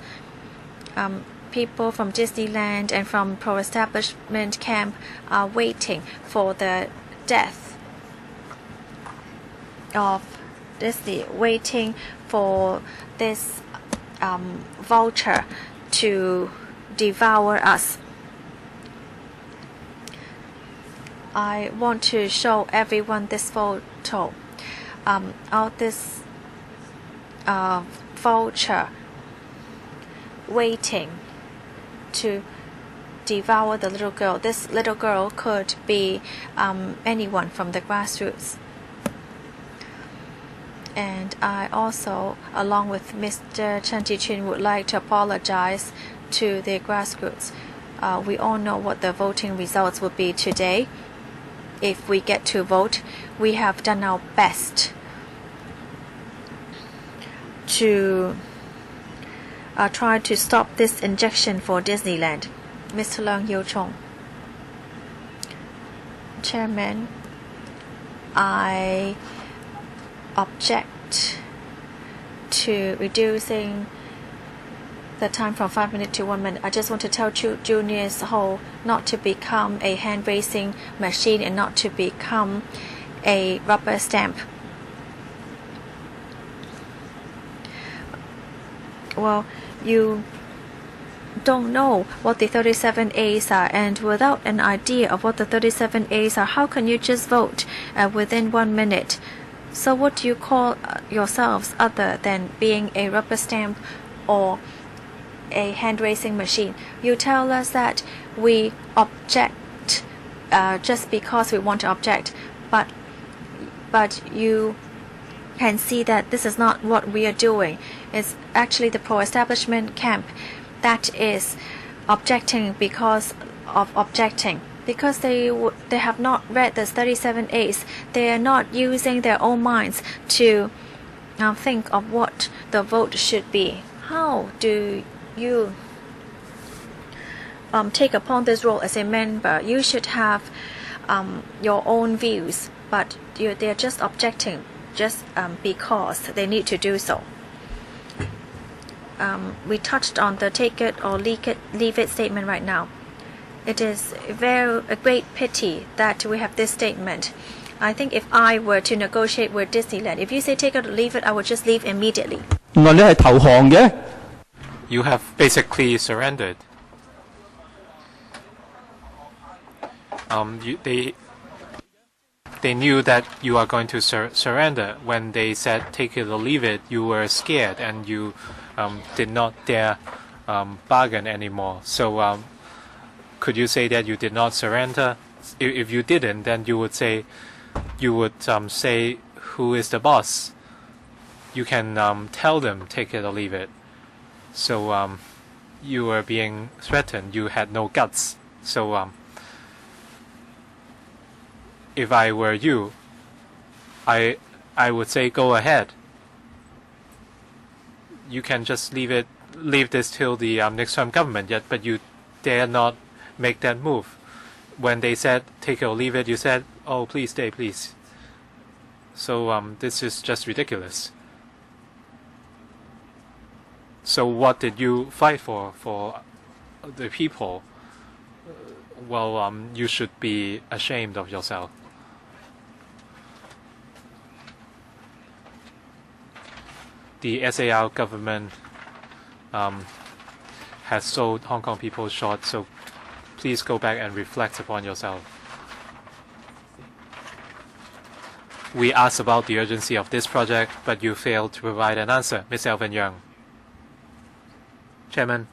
People from Disneyland and from pro-establishment camp are waiting for the death of Disney, waiting for this vulture to devour us. I want to show everyone this photo of this vulture waiting to devour the little girl. This little girl could be anyone from the grassroots. And I also, along with Mr. Chen Ji-chin, would like to apologize to the grassroots. We all know what the voting results will be today. If we get to vote, we have done our best to try to stop this injection for Disneyland. Mr. Leung Yiu-chung. Chairman, I object to reducing the time from 5 minutes to 1 minute. I just want to tell Juniors Ho not to become a hand-raising machine and not to become a rubber stamp. well, you don't know what the 37As are, and without an idea of what the 37As are, how can you just vote within 1 minute? So what do you call yourselves other than being a rubber stamp or a hand-raising machine? You tell us that we object just because we want to object, but you can see that this is not what we are doing. It's actually the pro-establishment camp that is objecting because of objecting. Because they have not read the 37As, they are not using their own minds to think of what the vote should be. How do you take upon this role as a member? You should have your own views, but they are just objecting just because they need to do so. We touched on the take it or leave it statement right now. It is a great pity that we have this statement. I think if I were to negotiate with Disneyland, if you say take it or leave it, I would just leave immediately. 原來你係投降嘅。You have basically surrendered. They knew that you are going to surrender. When they said take it or leave it, you were scared and you did not dare bargain anymore. So could you say that you did not surrender? If you didn't, then you would say who is the boss. You can tell them take it or leave it. So you were being threatened. You had no guts. So if I were you, I would say go ahead. You can just leave this till the next term government yet, but you dare not make that move. When they said take it or leave it, you said, oh, please stay, please. So this is just ridiculous. So what did you fight for the people? Well, you should be ashamed of yourself. The SAR government has sold Hong Kong people short, so please go back and reflect upon yourself. We asked about the urgency of this project, but you failed to provide an answer. Ms. Alvin Young. Chairman.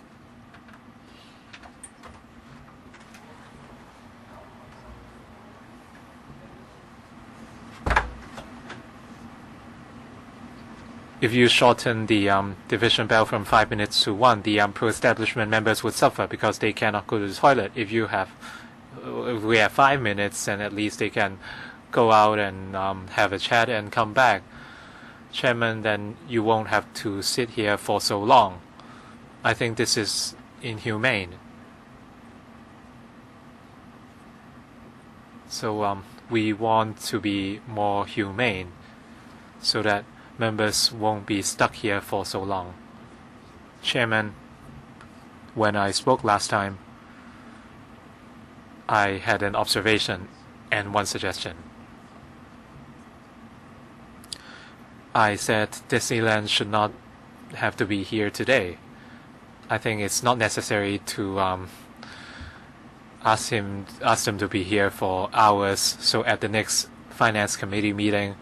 If you shorten the division bell from 5 minutes to 1, the pro-establishment members would suffer because they cannot go to the toilet. If we have 5 minutes, then at least they can go out and have a chat and come back. Chairman, then you won't have to sit here for so long. I think this is inhumane. So we want to be more humane so that members won't be stuck here for so long. Chairman, when I spoke last time, I had an observation and one suggestion. I said Disneyland should not have to be here today. I think it's not necessary to ask them to be here for hours. So at the next Finance Committee meeting,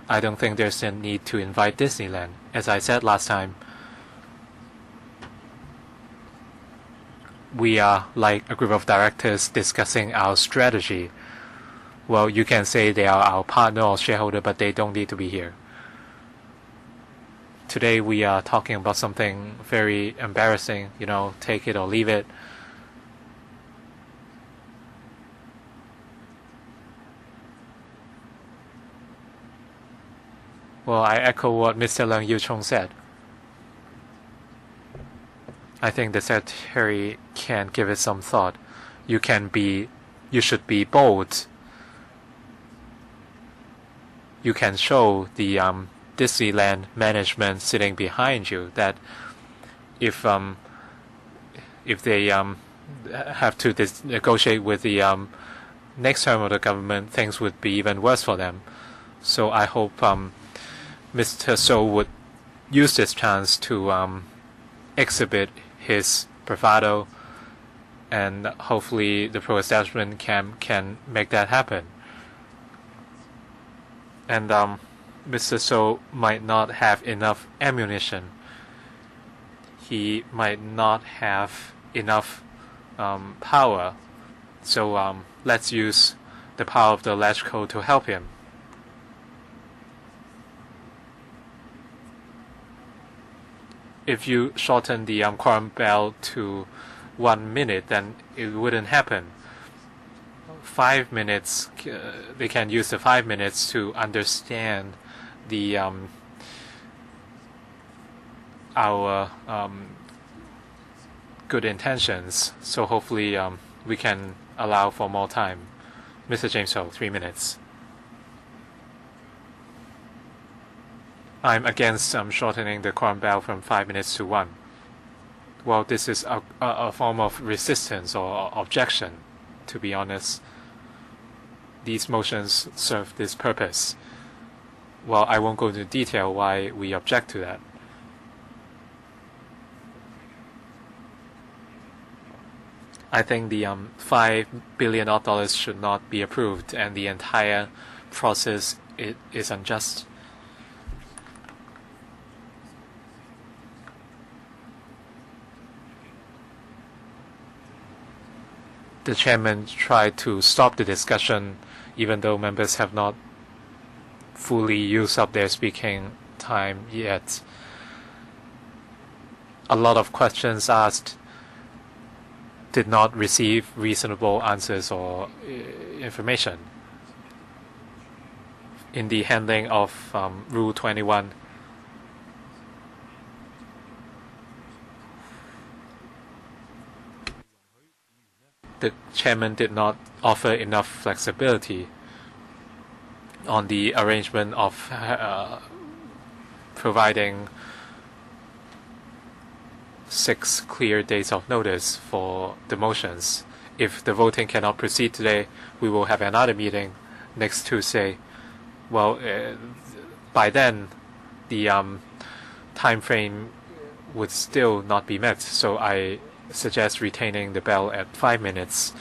I don't think there's a need to invite Disneyland. As I said last time, we are like a group of directors discussing our strategy. Well, you can say they are our partner or shareholder, but they don't need to be here. Today we are talking about something very embarrassing, take it or leave it. Well, I echo what Mr. Leung Yiu-chung said. I think the Secretary can give it some thought. You should be bold. You can show the Disneyland management sitting behind you that if they have to negotiate with the next term of the government, things would be even worse for them. So I hope Mr. So would use this chance to exhibit his bravado, and hopefully the pro-establishment can make that happen. And Mr. So might not have enough ammunition. He might not have enough power. So let's use the power of the latch code to help him. If you shorten the quorum bell to 1 minute, then it wouldn't happen. 5 minutes, they can use the 5 minutes to understand the our good intentions. So hopefully we can allow for more time. Mr. James Ho, 3 minutes. I'm against shortening the quorum bell from 5 minutes to 1. Well, this is a form of resistance or objection, to be honest. These motions serve this purpose. Well, I won't go into detail why we object to that. I think the $5 billion should not be approved, and the entire process is unjust. The chairman tried to stop the discussion, even though members have not fully used up their speaking time yet. A lot of questions asked did not receive reasonable answers or information. In the handling of Rule 21, the chairman did not offer enough flexibility on the arrangement of providing 6 clear days of notice for the motions. If the voting cannot proceed today, we will have another meeting next Tuesday. Well, by then, the time frame would still not be met, so I suggest retaining the bell at 5 minutes.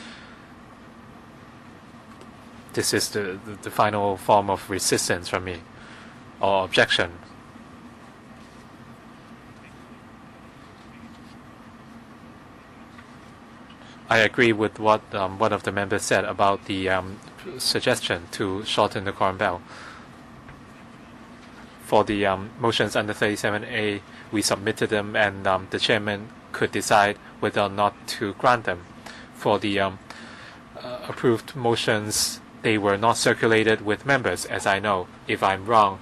This is the final form of resistance from me, or objection. I agree with what one of the members said about the suggestion to shorten the quorum bell. For the motions under 37A, we submitted them, and the chairman could decide whether or not to grant them. For the approved motions, they were not circulated with members, as I know. If I'm wrong,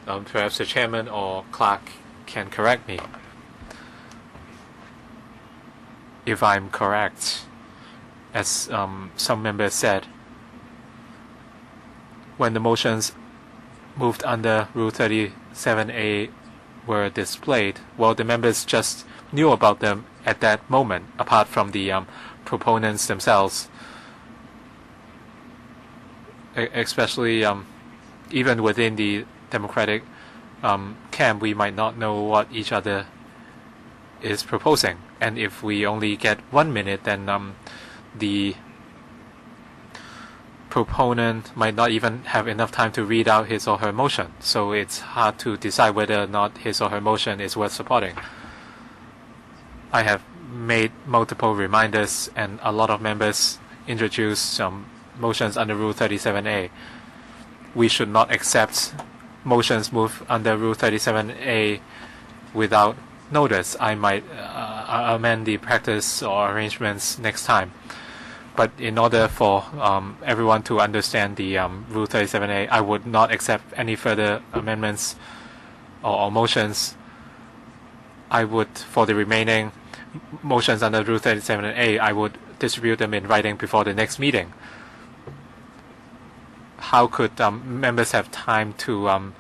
perhaps the chairman or clerk can correct me. If I'm correct, as some members said, when the motions moved under Rule 37A were displayed, well, the members just knew about them at that moment, apart from the proponents themselves. Especially even within the Democratic camp, we might not know what each other is proposing. And if we only get 1 minute, then the proponent might not even have enough time to read out his or her motion. So it's hard to decide whether or not his or her motion is worth supporting. I have made multiple reminders, and a lot of members introduced some motions under Rule 37A. We should not accept motions moved under Rule 37A without notice. I might amend the practice or arrangements next time. But in order for everyone to understand the Rule 37A, I would not accept any further amendments or motions. I would, for the remaining motions under Rule 37A, I would distribute them in writing before the next meeting. How could members have time to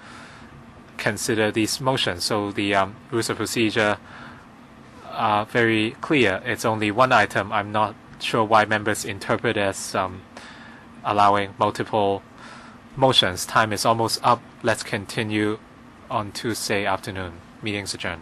consider these motions? So the rules of procedure are very clear. It's only one item. I'm not sure why members interpret as allowing multiple motions. Time is almost up. Let's continue on Tuesday afternoon. Meeting's adjourned.